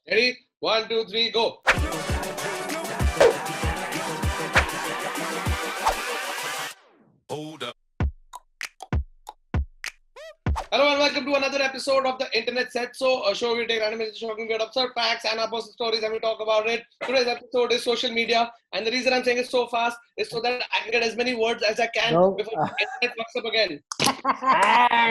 Ready? 1, 2, 3, go. Hold up. Hello and welcome to another episode of the Internet Set. So, a show we take random shocking weird absurd facts and our personal stories and we talk about it. Today's episode is social media, and the reason I'm saying it so fast is so that I can get as many words as I can before the internet fucks up again.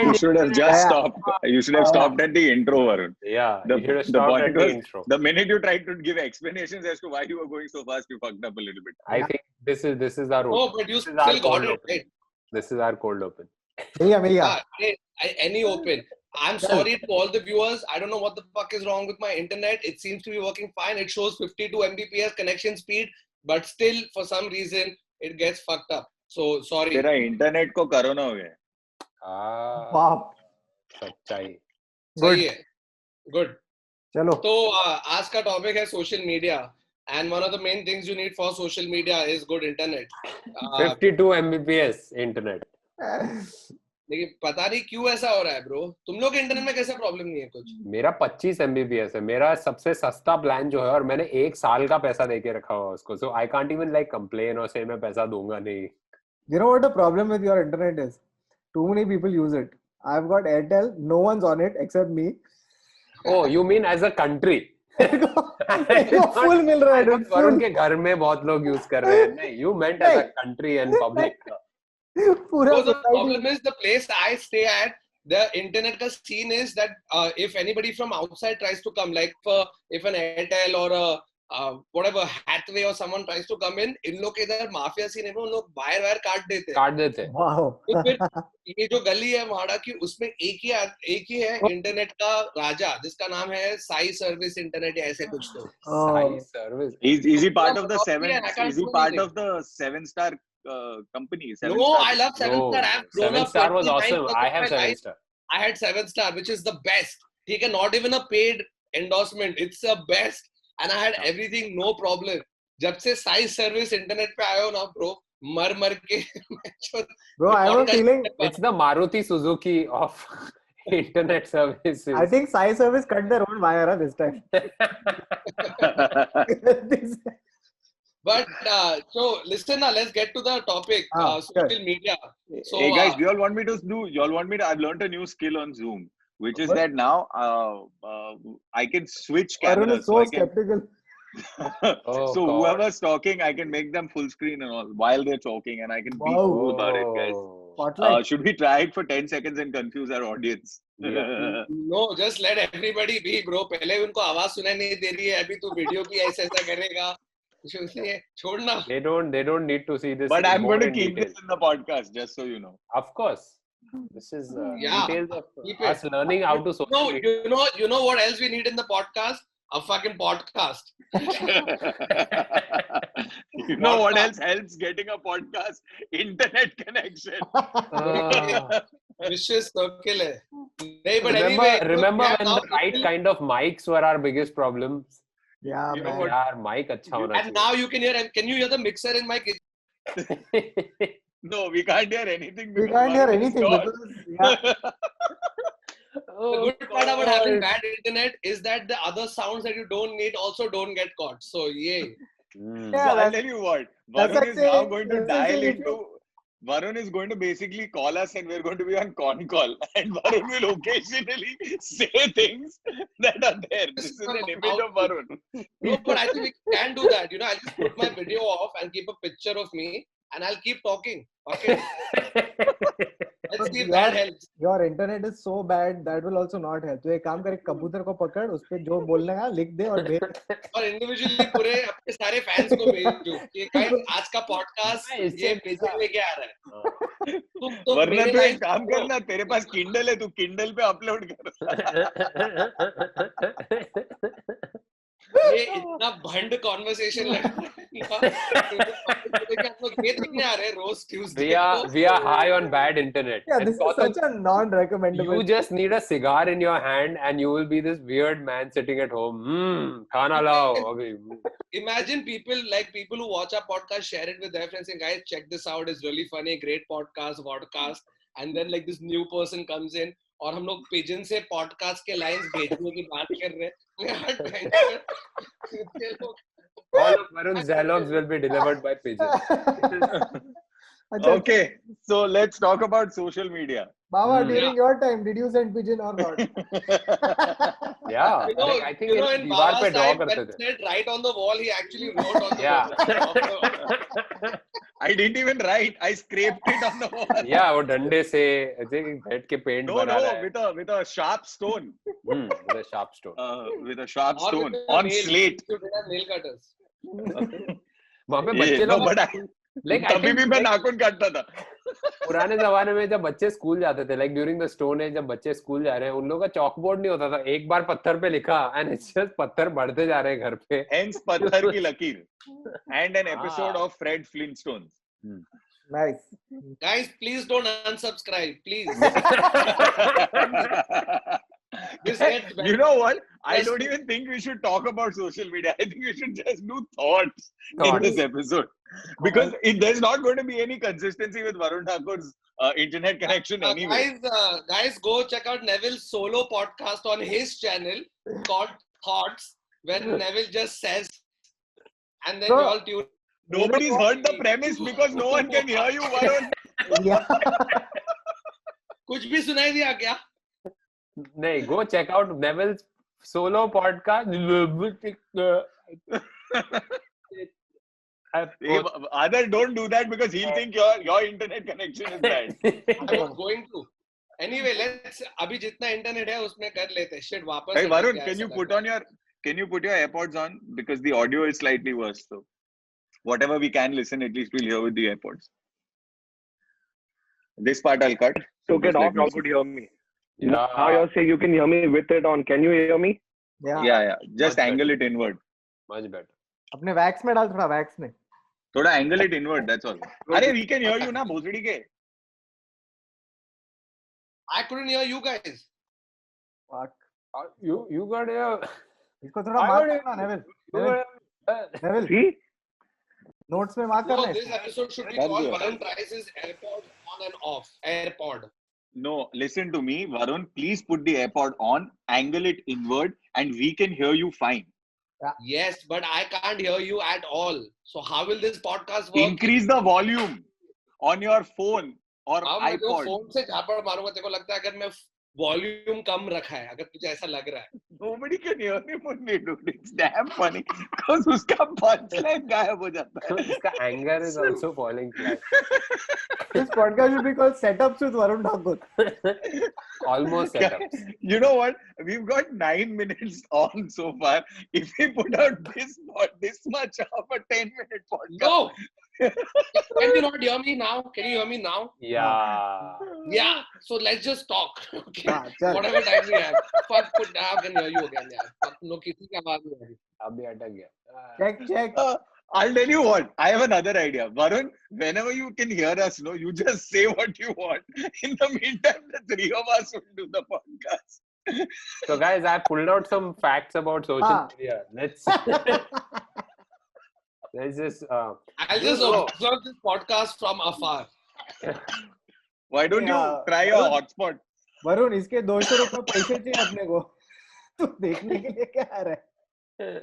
You should have just stopped. You should have stopped at the intro, Varun. Yeah, The, you should have the stopped point at the was, intro. the minute you tried to give explanations as to why you were going so fast, you fucked up a little bit. I think this is our No, open. but you This is still our got cold it, open. right? This is our cold open. Any open. I'm sorry to all the viewers. I don't know what the fuck is wrong with my internet. It seems to be working fine. It shows 52 Mbps connection speed, but still, for some reason, it gets fucked up. So, sorry. तेरा internet को corona हो गया. बाप सच्चाई. सही है. Good. चलो तो आज का टॉपिक है social media. And one of the main things you need for social media is good internet. 52 Mbps internet. लेकिन पता नहीं क्यों ऐसा हो रहा है ब्रो. तुम लोग के इंटरनेट में कैसा प्रॉब्लम नहीं है कुछ? मेरा 25 Mbps है. मेरा सबसे सस्ता प्लान जो है और मैंने 1 साल का पैसा देके रखा हुआ उसको. So I can't even like complain और say मैं पैसा दूंगा नहीं. You know what the problem with your internet is? Too many people use it. I've got Airtel. No one's on it except me. Oh, you mean as a country? full मिल रहा है. dude, Varun full. के घर में बहुत लोग use कर रहे हैं. नहीं, you meant as a country and public. पूरा So the society. problem is the place I stay at, the internet ka scene is that if anybody from outside tries to come, like if an Airtel or a whatever Hathway or someone tries to come in लोग के इधर mafia scene है, उन लोग wire काट देते हैं. काट देते हैं. Wow. तो फिर ये जो गली है महाड़ा की, उसमें एक ही है इंटरनेट का राजा, जिसका नाम है साई सर्विस इंटरनेट या ऐसे कुछ. तो Sai service. Is he part of the Sorry, I can't Is he do part anything. of the 7-star company? Seven no, star? I love 7-star. I have grown Seven up. star was 29 awesome. years I of have my 7 life. star. I had 7-star, which is the best. ठीक है, not even a paid endorsement. It's the best, and I had everything, no problem. जब से size service internet पे आया हो ना bro, मर के Bro, I have a feeling. It's the Maruti Suzuki of internet services. I think Sai Service cut their own wire this time. But so listen now, let's get to the topic. Social media. So Hey guys, you all want me to? I've learned a new skill on Zoom, which is What? that now I can switch Arun cameras. is so I can, skeptical. Oh, so God. whoever's talking, I can make them full screen and all while they're talking, and I can be Wow. cool about it, guys. Oh. Spotlight. Should we try it for 10 seconds and confuse our audience? no, just let everybody be, bro. पहले उनको आवाज सुनाई नहीं दे रही है, अभी तू video की ऐसा करेगा. छोड़ना. They don't need to see this. But I'm more going to in keep detail. this in the podcast, just so you know. Of course. This is Yeah, details of keep us it. learning how to social No, media. you know what else we need in the podcast? A fucking podcast. You know what else helps getting a podcast? Internet connection. Vicious circle है. नहीं, but anyway, remember we have when now the right kind of mics were our biggest problems? Yeah, You know man. what? यार mic अच्छा होना and now you can hear. And can you hear the mixer in my kitchen? चाहिए. No, we can't hear anything. We because can't hear Varun is anything gone. because The good part about having bad internet is that the other sounds that you don't need also don't get caught. So yay. Hmm. Yeah, So I'll that's- tell you what, that's Varun like is now saying- going to that's like dial saying if into. Varun is going to basically call us, and we're going to be on con call, and Varun will occasionally say things that are there. This is an image of Varun. No, but I think we can do that. You know, I'll just put my video off and keep a picture of me, and I'll keep talking. Okay. Let's see if that helps. your internet is so bad that will also not help. तो एक काम कर, एक कबूतर को पकड़, उस पे जो बोलने का लिख दे और भेज. और इंडिविजुअली पूरे अपने सारे फैंस को भेजो कि गाइस आज का पॉडकास्ट ये भेजे लेके आ रहा है. तो वरना मेरे तू लाइफ एक काम करना, तेरे पास किंडल है, तू किंडल पे अपलोड कर. ये इतना भंड कॉन्वर्सेशन लग रहा है. ये देखने आ रहे हैं रोज Tuesday. we are high on bad internet. Yeah, And this is Gautam, such a non-recommendable. you just need a cigar in your hand and you will be this weird man sitting at home. Khana lao. Abhi. Imagine people who watch our podcast share it with their friends and guys, check this out, it's really funny, great podcast. And then like this new person comes in और हम लोग pigeon से podcast के lines भेजने की बात कर रहे हैं. All of Varun's dialogues will be delivered by pigeon. अच्छा, Okay, so let's talk about social media. Baba, Hmm. during your time, did you send pigeon or not? Yeah, You know, like, I think you know, in in दीवार पे Baba's draw time, करते when थे. it said write on the wall, he actually wrote on the Yeah. wall. I didn't even write. I scraped it on the wall. Yeah, वो डंडे से ऐसे बैठ के पेंट No, बना no, रहा है. with a sharp stone. With a sharp stone. With a sharp Or stone with the on nail. slate. You did have nail cutters. वहाँ पे Yeah, बच्चे no, लोग but like I तभी think भी मैं like, नाखून काटता था. पुराने जमाने में जब बच्चे स्कूल जाते थे like during the stone age जब बच्चे स्कूल जा रहे हैं उन लोगों का चॉक बोर्ड नहीं होता था एक बार पत्थर पे लिखा एंड इट्स जस्ट पत्थर बढ़ते जा रहे हैं घर पे. Hence पत्थर की लकीर. And an episode Ah. of Fred Flintstones. Nice. Guys, please don't unsubscribe. Please. This gets better. You know what? I Yes. don't even think we should talk about social media. I think we should just do thoughts in Thoughts. this episode. Because there's not going to be any consistency with Varun Thakur's internet connection anyway. Guys, go check out Neville's solo podcast on his channel called Thoughts, where Neville just says, and then Bro. we all tune. Nobody's heard the premise because no one can hear you, Varun. Yeah. कुछ भी सुनाई दिया क्या? नहीं go check out Neville's solo podcast. Other don't do that because he'll think your internet connection is bad. I was going to. Anyway, let's अभी जितना internet है उसमें कर लेते हैं. Shit, वापस. Hey अटक Varun, गया can ऐसा you लग put रहा on can you put your AirPods on because the audio is slightly worse. So whatever we can listen, at least we'll hear with the AirPods. This part I'll cut. Took it Just let off, me y'all see. could hear me. Yeah. Now you're saying you can hear me with it on. Can you hear me? Yeah. Yeah. Just Much angle better. it inward. Much better. अपने wax में डाल थोड़ा wax में. थोड़ा angle it inward. That's all. अरे we can hear you ना भोसड़ी के. I couldn't hear you guys. Fuck. You got a इसको थोड़ा I मार्क got it. करना Neville. you got a Neville. See? Notes में मार्क No, करना this है. episode should be That's called good. Varun tries his AirPods on and off. AirPod. No, listen to me, Varun. Please put the AirPod on, angle it inward, and we can hear you fine. Yes, but I can't hear you at all. So how will this podcast work? Increase the volume on your phone or हाँ, मैं जो iPod. Phone से झापड़ मारूंगा तेरे को लगता है अगर मैं वॉल्यूम कम रखा है अगर तुझे ऐसा लग रहा है. Nobody can hear him only, dude. It's damn funny because उसका punchline गायब हो जाता है. उसका anger is also falling flat. This podcast should be called Setups with Varun Thakur. Almost setups. You know what? We've got 9 minutes on so far. If we put out this much of a 10-minute podcast, No. Can you not hear me now? Can you hear me now? Yeah. Yeah. So let's just talk. Okay. हाँ, चल. Whatever time we have. Fuck, put now I can hear you again. यार. Fuck, no किसी की आवाज नहीं आ रही. अभी अटक गया. Check. I'll tell you what. I have another idea. Varun, whenever you can hear us, no, you just say what you want. In the meantime, the three of us will do the podcast. So guys, I pulled out some facts about social media. Let's just I'll just observe this podcast from afar. Why don't you Yeah. try your hotspot? Varun इसके 200 रुपए पैसे चाहिए अपने को. तू देखने के लिए क्या आ रहा है?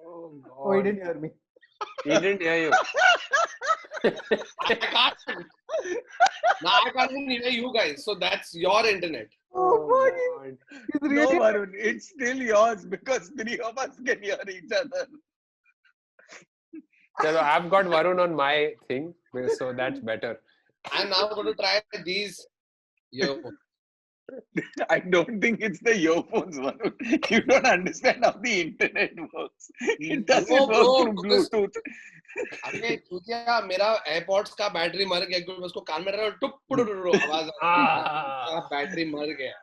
oh Oh, he God. didn't hear me. He didn't hear you. I can't. Now I can't even hear you guys. So that's your internet. Oh, fuck. God. He's No, really. Varun, it's still yours because three of us can hear each other. Chalo, I've got Varun on my thing, so that's better. I'm now going to try these. Yo. I don't think it's the earphones, Varun. You don't understand how the internet works. It doesn't No, work bro, through because- Bluetooth. अरे चूतिया मेरा AirPods का battery मर गया क्योंकि मैं उसको कान में रखा टुप आवाज बैटरी मर गया.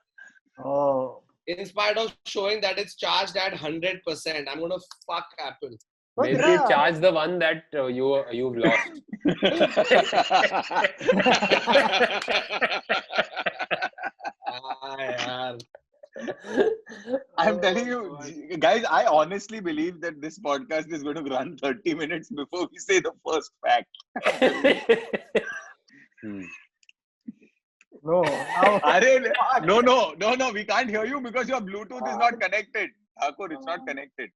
Oh. In spite of showing that it's charged at 100%, I'm going to fuck Apple. But Maybe yeah. charge the one that you've lost. यार. I'm telling you, guys, I honestly believe that this podcast is going to run 30 minutes before we say the first fact. No. Now, Arey, no. We can't hear you because your Bluetooth is not connected. Thakur, it's not connected.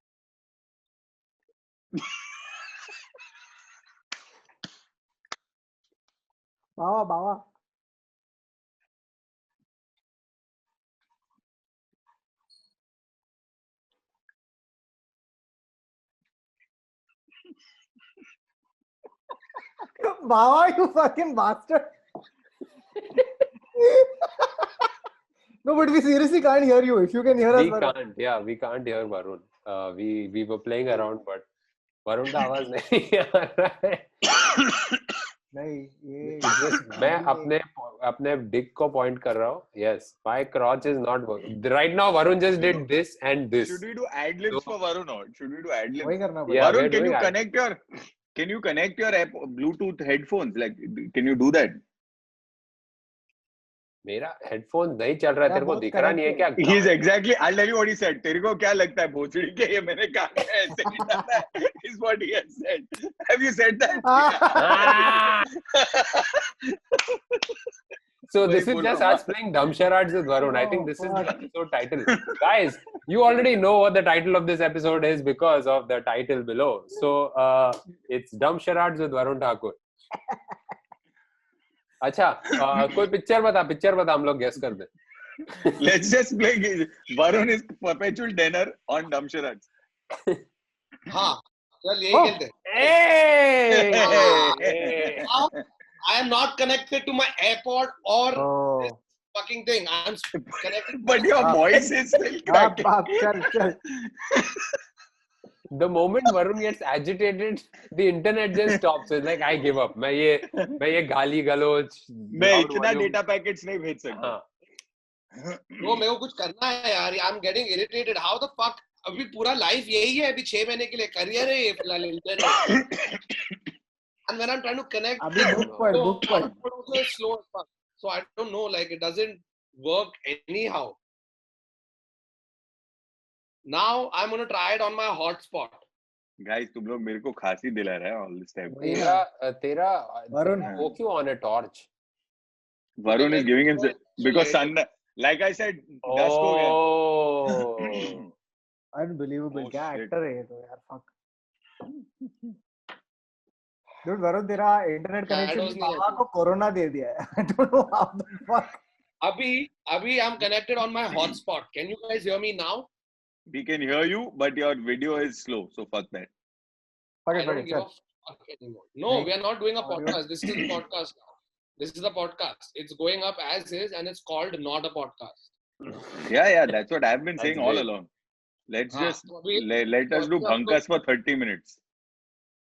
Bawa. Bawa, you fucking bastard. No, but we seriously can't hear you. If you can hear us, Varun. We can't hear Varun. We were playing around, but Varun का आवाज नहीं आ रहा है. नहीं, ये मैं अपने dick को point कर रहा हूँ. Yes, my crotch is not working. Right now, Varun just did this and this. Should we do ad-libs for Varun or should we do ad-libs? वही करना पड़ेगा. Yeah, Varun, we're can you connect your Bluetooth headphones? Like, can you do that? मेरा headphone नहीं चल रहा है. तेरे को दिख रहा नहीं है क्या? He's exactly. I'll tell you what he said. तेरे को क्या लगता है भोसड़ी के ये मैंने कहा है ऐसे ही डाला है? Is what he has said. Have you said that? So this is just us playing dumb charades with Varun. I think this is the episode title. Guys, you already know what the title of this episode is because of the title below. So it's Dumb Charades with Varun Thakur. अच्छा कोई picture बता हम लोग guess कर दे. Let's just play. Varun is perpetual dinner on dumb charades. हाँ चल यही खेलते. I am not connected to my AirPod or this fucking thing. I am connected. But your voice is still cracking. चल. The moment Varun gets agitated, the internet just stops. It's like I give up. मैं ये गाली गलोच. मैं इतना data packets नहीं भेज सकता. वो मेरे को कुछ करना है यार. I'm getting irritated. How the fuck? अभी पूरा life यही है. अभी 6 महीने के लिए career है ये फिलहाल internet. And when I'm trying to connect, book पढ़. also slow as fuck. So I don't know. Like it doesn't work anyhow. Now I'm gonna try it on my hotspot. Guys, तुम लोग मेरे को खांसी दिला रहे हैं all this time. तेरा Varun वो क्यों on a torch? Varun is giving himself because sun. Like I said, dusk हो गया. Unbelievable. Oh, क्या shit. एक्टर है ये तो यार. Fuck. Dude, वरुण तेरा इंटरनेट कनेक्शन बाबा को कोरोना दे दिया है. I don't know how the fuck. Abhi I'm connected on my hotspot. Can you guys hear me now? We can hear you, but your video is slow, so fuck that. Fuck I it, don't give a fuck anymore. No, we are not doing a podcast. This is a podcast now. This is a podcast. It's going up as is, and it's called not a podcast. Yeah, that's what I've been saying all great. along. Let's just so we- let us do bunkas for 30 minutes.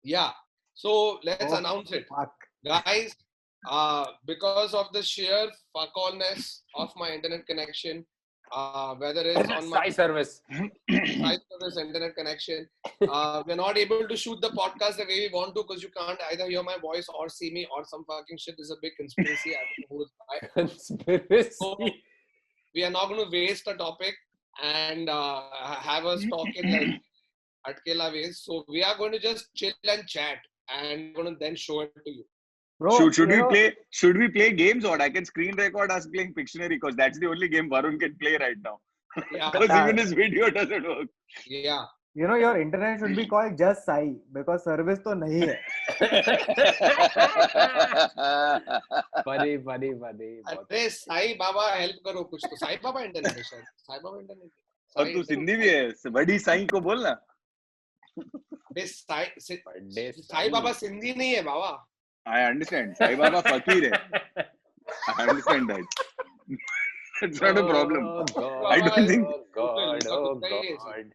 Yeah. So let's announce it, Fuck. guys. Because of the sheer fuck-allness of my internet connection, whether it's on my Sai service. this internet connection, we're not able to shoot the podcast the way we want to because you can't either hear my voice or see me or some fucking shit. This is a big conspiracy. I don't know who's why. Conspiracy. So we are not going to waste a topic and have us talk in like atkela ways. So we are going to just chill and chat and going to then show it to you. Bro, Should we play games or I can screen record us playing Pictionary because that's the only game Varun can play right now. Yeah. Because even his video doesn't work. Yeah. You know, your internet should be called just Sai because service तो नहीं है. funny. अरे Sai Baba help करो कुछ तो. Sai Baba internet है शायद. Sai Baba internet. और तू सिंधी भी है. बड़ी साई को बोलना. अरे साई बाबा सिंधी नहीं है बाबा. I understand. Sai Baba fakir hai. I understand that. It's not a problem. Oh God. I don't think. Oh God.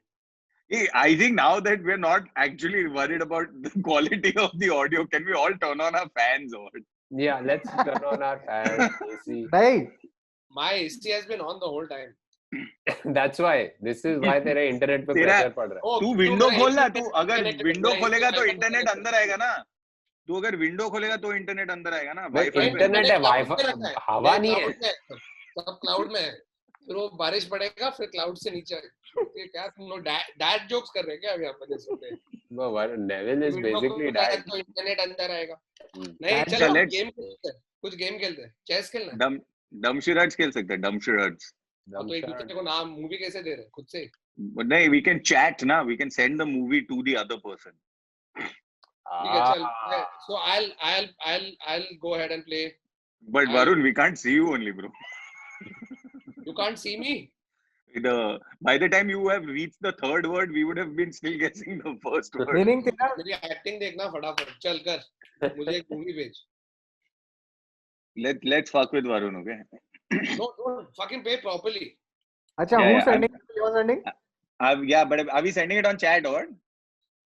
Hey, I think now that we're not actually worried about the quality of the audio, can we all turn on our fans or what? Yeah, let's turn on our fans. AC. नहीं. My AC has been on the whole time. That's why. This is why तेरे internet पे तेरा- pressure पड़ रहा है. Oh, तू window मेरा खोलना. AC तू अगर connected विंडो है, खोलेगा तो AC इंटरनेट connected अंदर आएगा ना. तू अगर विंडो खोलेगा तो इंटरनेट अंदर आएगा ना. भाई, वाईफाई पे. इंटरनेट है, वाईफाई हवा नहीं है. सब क्लाउड में है. फिर वो बारिश पड़ेगा फिर क्लाउड से नीचे. ये क्या तुम लोग डैड जोक्स कर रहे हैं क्या अभी अपन इस पे? Neville is basically died. तो इंटरनेट अंदर आएगा. Hmm. नहीं Dad चलो let's- गेम खेलते हैं. कुछ गेम खेलते हैं. चेस खेलना है. डमशराज खेल सकते हैं, डमशराज. तो एक दूसरे को नाम मूवी कैसे दे रहे खुद से? नहीं, we can chat ना, we can send the movie to the other person. ठीक है चल. So I'll go ahead and play. But Varun, we can't see you only, bro. You can't see me. By the time you have reached the third word, we would have been still guessing the first word. Meaning थी ना. मेरी acting देखना फटाफट. चल कर, मुझे एक movie भेज. Let's fuck with Varun, okay? No, don't fucking pay properly. अच्छा, Yeah, who's yeah, sending? You are sending? Yeah, but are we sending it on chat or?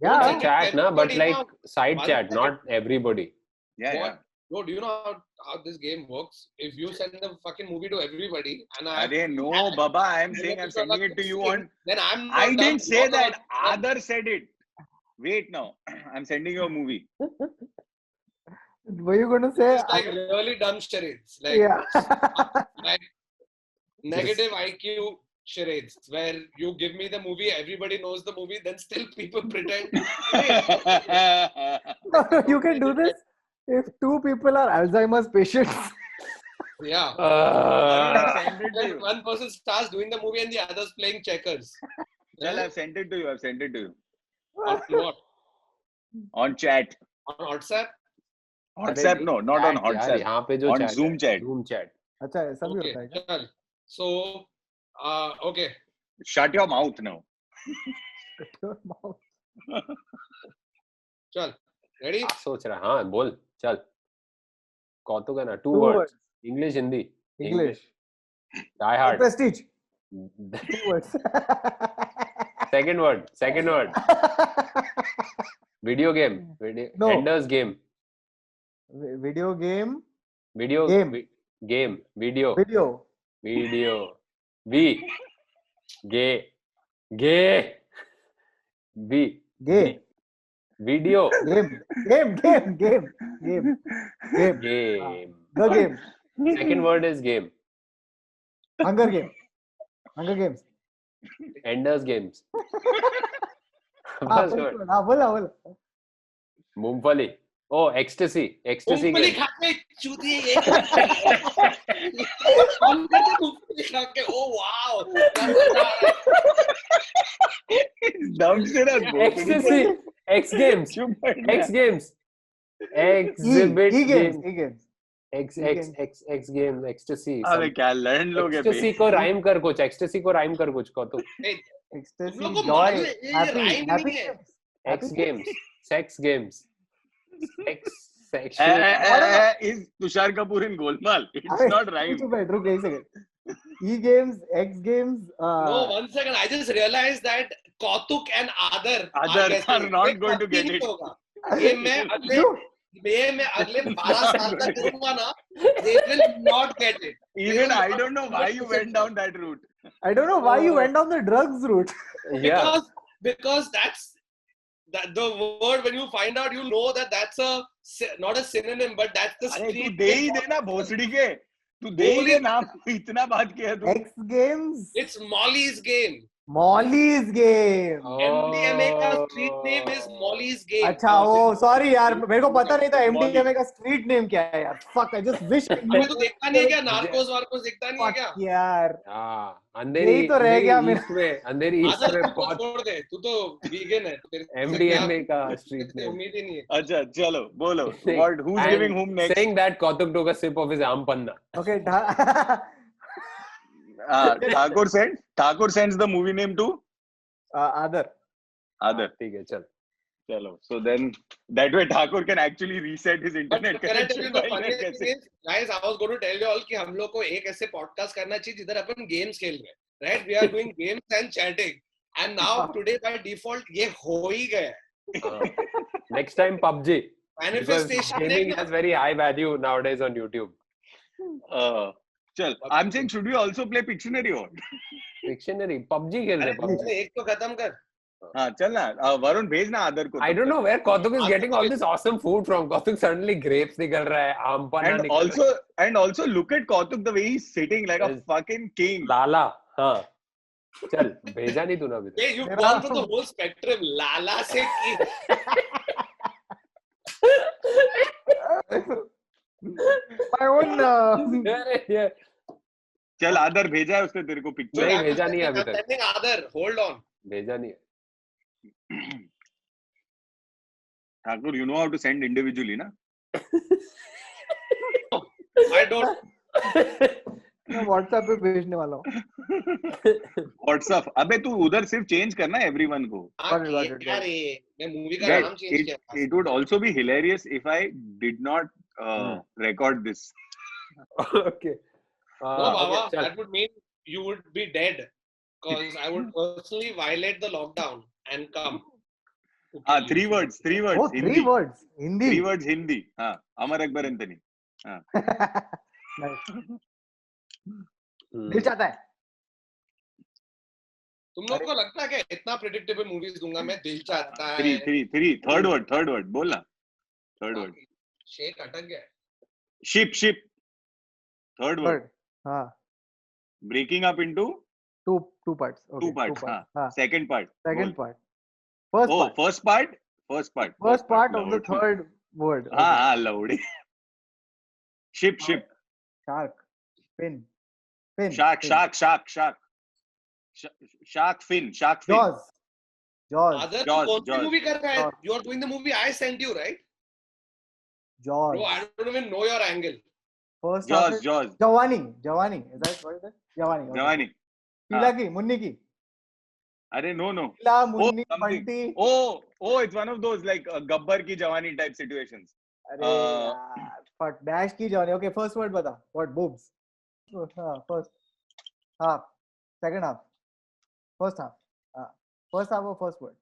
Yeah. Send it to Chat na, but everybody like now. side One chat, second. not everybody. Yeah, What? yeah. No, do you know how this game works? If you send the fucking movie to everybody and I Arey, no, Baba, I am saying I'm sending it to you on. then I'm not I dumb, didn't say you're the that. one dumb. Other said it. Wait now. I'm sending you a movie. Were you going to say? It's like really dumb charades. Like, Yeah. like negative IQ charades where you give me the movie, everybody knows the movie, then still people pretend. You can do this if two people are Alzheimer's patients. Yeah. Send it to When you. one person starts doing the movie and the other's playing checkers. Well, I've sent it to you. I've sent it to you. On what? On chat. On WhatsApp? WhatsApp, no, not on Chat यार, WhatsApp. यहाँ पे जो On chat Zoom है, chat. Zoom chat. अच्छा, ऐसा भी Okay. होता है क्या? चल. So, okay. Shut your mouth now. चल. Ready? क्या सोच रहा है? हाँ, बोल, चल. कौतुक है ना, two Two words. words. English, Hindi. English. Die Hard. Prestige. Two words. Second word. Video game. No. Ender's Game. Video game. Video. Game. Game. Video. Video. V. Gay. V. Game. Video. Game. Game. The game. Second word is game. Hunger game. Hunger games. Ender's Games. हाँ, First word. बोला. मूंगफली. Oh, ecstasy. Ecstasy मूंगफली game. खा के चूतिए ये हम करते मूंगफली खा के oh wow क्या मजा आ रहा है Dumb shit up, bro. Ecstasy. X Games. X Games. Exhibit E-games. Games. X Games. Ecstasy. अबे क्या लड़न लोगे बे? Ecstasy को rhyme कर कुछ. Ecstasy को rhyme कर कुछ कौतुक. Ecstasy, तुम लोग को joy, मालूम है, ये happy, rhyme happy नहीं है। games. X Games. Sex Games. Sexual. Is Tushar Kapoor in Golmaal? It's अबे, not rhyme. रुक बैठ, रुक एक second. E-games, X games. No, 1 second. I just realized that Kautuk and Adar Adar are not going to get it. ये मैं अगले 12 साल तक करूंगा ना, they will not get it. Even I don't know why you went down that route. I don't know why you went down the drugs route. Yeah. Because that's the word when you find out, you know that that's not a synonym, but that's the अरे तू street. दे ही दे ना भोसड़ी के. तू दे ही दे नाम. इतना बात किया तू. X games, It's Molly's game. Molly's game. MDMA का street name is Molly's game. अच्छा ओ सॉरी यार मेरे को पता नहीं था MDMA का स्ट्रीट नेम क्या है यार. Fuck, I just wish. तुम्हें तो देखता नहीं है क्या? नार्कोस वार्कोस देखता नहीं है क्या? Fuck यार. हाँ. अंधेरी. यही तो रह गया ईस्ट में. अंधेरी ईस्ट आदर में को बहुत छोड़ दे, तू तो vegan है. तो तेरे से MDMA का street क्या name. उम्मीद ही नहीं है. अच्छा चलो बोलो. What? Who's And giving whom next? Saying that, Kautuk took a sip of his aam panna. Okay. Thakur sends the movie name to Adar. Adar. ठीक है, चल. Chalo. So then that way Thakur can actually reset his But internet can I tell you connection. the while funniest we're thing guessing. is, guys, I was going to tell you all कि हम लोग को एक ऐसे podcast करना चाहिए जिधर अपन games खेल रहे हैं. Right? We are doing games and chatting. And now today by default ये हो ही गया है. Next time PUBG. Because Manifestation gaming है has very high value nowadays on YouTube. Chal, I'm saying should we also play Pictionary or? Dictionary. PUBG खेल रहे अरे PUBG. पहले एक तो खत्म कर. हाँ चल ना. Varun भेज ना Adar को. I don't know where Kautuk is getting all this awesome food from. Kautuk suddenly grapes निकल रहा है, आम पन्ना And निकल रहा है. also look at Kautuk the way he's sitting like a Yes. fucking king. लाला. हाँ. चल, भेजा नहीं तूने अभी तक. Hey, you've gone through the whole spectrum. लाला से की. My own. अरे ये चल आदर भेजा है उसने तेरे को नहीं पिक्चर. भेजा नहीं है अभी I'm तक. sending Adar. Hold on. भेजा नहीं है. Thakur, you know how to send individually, ना? I don't. मैं व्हाट्सएप पे भेजने वाला हूँ. WhatsApp. अबे तू उधर सिर्फ चेंज करना है everyone को. got it. यार ये मैं मूवी का Guys, नाम चेंज किया. it would also be hilarious if I did not record this. Okay. No, Okay, Baba, चल. that would mean you would be dead. Because I would personally violate the lockdown and come. हाँ, 3 words. Oh, 3 Hindi. words. Hindi. 3 words Hindi. हाँ, Amar Akbar Anthony. Nice. दिल चाहता है. तुम लोग को लगता है कि इतना प्रेडिक्टेबल मूवीज दूंगा मैं? दिल चाहता है. 3. Third word. बोल ना. Third word. शेख अटक गया. Ship. Third word. Third. हाँ. Breaking up into Two parts. Okay, 2 parts. हाँ. हाँ. Second part. Second बोल. part. First Oh, part. first part. First part of the Lord. third word. Okay. हाँ, लौड़ी. Ship. Shark. Fin. Shark. Fin. Jaws. Other Jaws, कौन सी Jaws. Movie कर रहा है? Jaws. You are doing the movie I sent you, right? Jaws. Bro, I don't even know your angle. First half is Jaws. Jawani. Is that what is it? Jawani. Okay. Jawani. Sheila की, मुन्नी की. अरे no. Sheila, Munni, something. Bunty. Oh, it's one of those like Gabbar ki Jawani type situations. अरे यार, fuck. Dash की जवानी. Okay, first word बता. What? Boobs. हाँ, first half. Second half. First half. हाँ. First half or first word?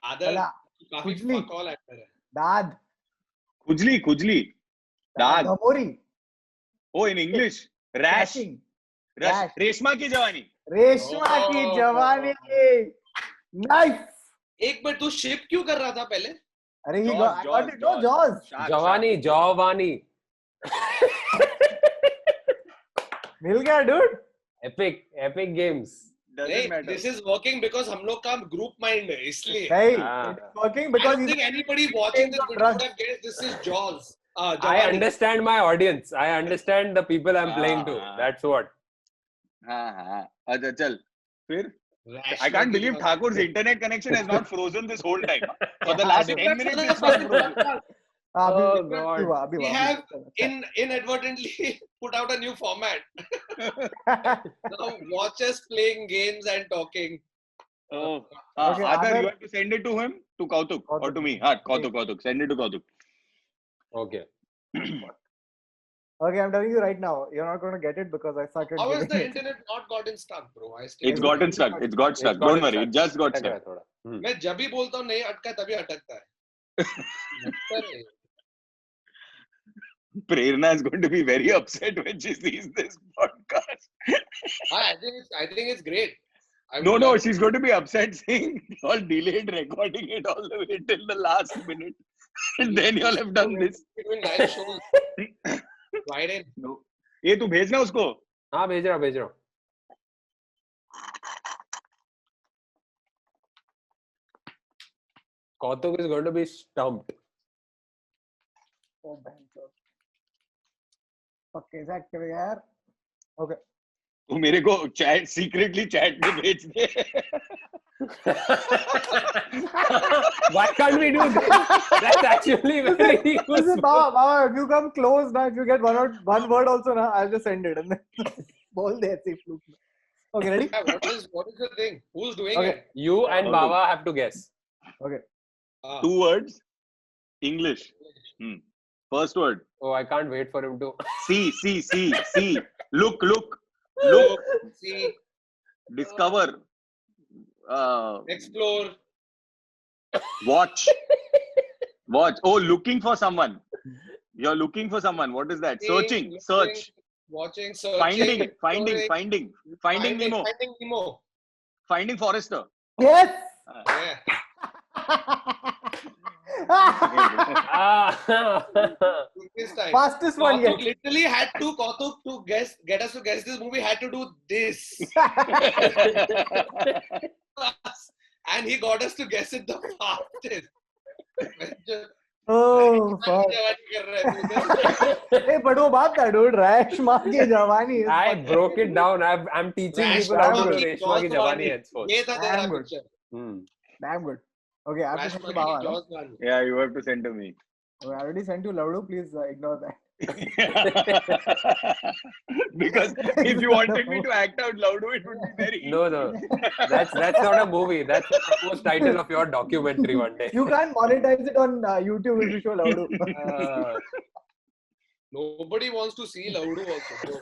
Other भला. काफी खुजली. fuck all actor है. दाद. खुजली. दाद. धमोरी. Oh, in English. Rash. Crashing. Rash. Reshma की जवानी. रेशमा की जवानी. Nice. एक मिनट, तू शिप क्यों कर रहा था पहले? अरे he Jaws, got, I got it. No, Jaws. Jaws. Shark. Jawani. मिल गया, dude. Epic games. Doesn't नहीं, matter. this is working because हम लोग का group mind है, इसलिए. नहीं, हाँ. it's working I because don't think anybody watching this video would have guessed this is Jaws. I Jawani. understand my audience. I understand the people I'm playing to. Ah. That's what. हाँ. अच्छा चल. फिर Rash I can't लगी believe बस. Thakur's internet connection has not frozen this whole time. For the last 10 minutes, it's not frozen. Oh, God. अभी We हुआ. have inadvertently put out a new format. Now watch us playing games and talking. Oh, Okay, Adar, Adar- you have to send it to him, to Kautuk, or to me. Kautuk. Send it to Kautuk. Okay. Okay, I'm telling you right now, you're not going to get it because I suck at How has getting the it. internet not gotten stuck, bro? I still It's gotten stuck. It's got stuck. got Don't worry. stuck. It just got अटक रहा stuck. है थोड़ा. मैं जब भी बोलता हूँ नहीं अटका तभी अटकता है. Prerna is going to be very upset when she sees this podcast. I think it's great. I No, would no, love- she's going to be upset seeing you all delayed recording it all the way till the last minute. And then you all have done this. Doing live shows. Friday. No. ये तू भेजना उसको. हाँ भेज रहा हूँ. Kautuk is going to be stumped. Oh, bhainsod. Fuck, कैसा act करेगा यार? Okay. तू मेरे को चैट secretly chat में भेज दे. Why can't we do this? That's actually very Listen, useful. Baba, if you come close now, if you get one word also now, I'll just send it and then बोल दे ऐसे fluke में. Okay, ready? Yeah, what is the thing? Who's doing Okay. it? You and Baba have to guess. Okay. 2 words. English. First word. Oh, I can't wait for him to. See. Look. See, Discover. explore. Watch. Oh, looking for someone. You're looking for someone. What is that? Searching. Looking, Search. Watching, searching. Finding exploring, Nemo. Finding Nemo. Finding Forrester. Yes! Yeah. This time. Fastest one Kautuk yet. literally had to get us to guess this movie had to do this. And he got us to guess it the fastest. Oh, की fuck. जवानी कर रहा है तू उधर। Hey, but वो बात था, dude. Rashma की जवानी is I fucking- broke it down. I'm teaching people how to do की Reshma की जवानी जवानी। henceforth. ये था तेरा Damn good. Picture. Hmm. Damn good. Okay, I have to send राशमा you Baba, की no? जवानी। Yeah, you have to send to me. Okay, I already sent you Lavdu. Please ignore that. Because if you wanted me to act out loud, it would be very No, no. That's not a movie. That's the proposed title of your documentary one day. You can't monetize it on YouTube if you show Lavdu. Uh, Nobody wants to see Laudu also. Bro.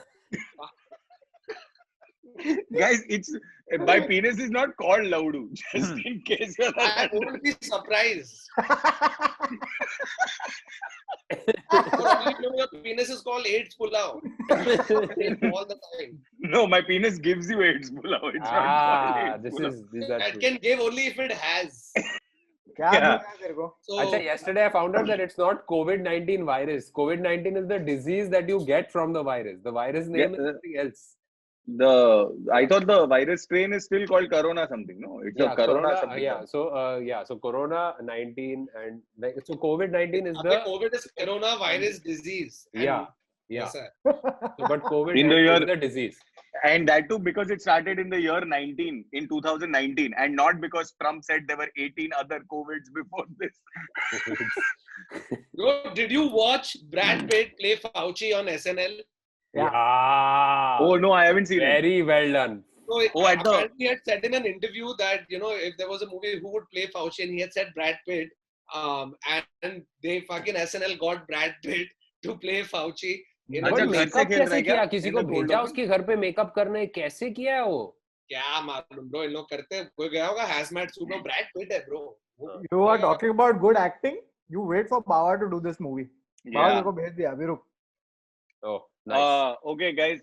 Guys, it's my penis is not called Laudu. Just in case you're I not won't be surprised. For all you know, your penis is called AIDS pulao. All the time. No, my penis gives you AIDS, Pulao. It's not called AIDS. Pulao. these are That true. can give only if it has. क्या Yeah. बोला है तेरे को? So Achha, yesterday I found out that it's not COVID-19 virus. COVID-19 is the disease that you get from the virus. The virus name is something else. I thought the virus strain is still called Corona something. No, it's a Corona something. So Corona 19 and so COVID-19 is अबे the COVID is coronavirus disease. And yeah. ऐसा है. So, but COVID In the is year- the disease. And that too because it started in the year 2019, and not because Trump said there were 18 other COVIDs before this. Bro, did you watch Brad Pitt play Fauci on SNL? Yeah. Oh no, I haven't seen it. Very well done. So Oh, at the- apparently he had said in an interview that, you know, if there was a movie, who would play Fauci? And he had said Brad Pitt. And they fucking SNL got Brad Pitt to play Fauci. You know, अच्छा, But घर से makeup खेल रहा कैसे है क्या? किया? किसी In को the cold भेजा open? उसके घर पे मेकअप करने? कैसे किया है वो? क्या मालूम ब्रो, इन लोग करते हैं, कोई गया होगा hazmat suit में, Brad Pitt है bro. You are talking about good acting. You wait for Baba to do this movie. Baba Yeah. तेरे को भेज दिया अभी रुक. Oh, nice. Okay, guys.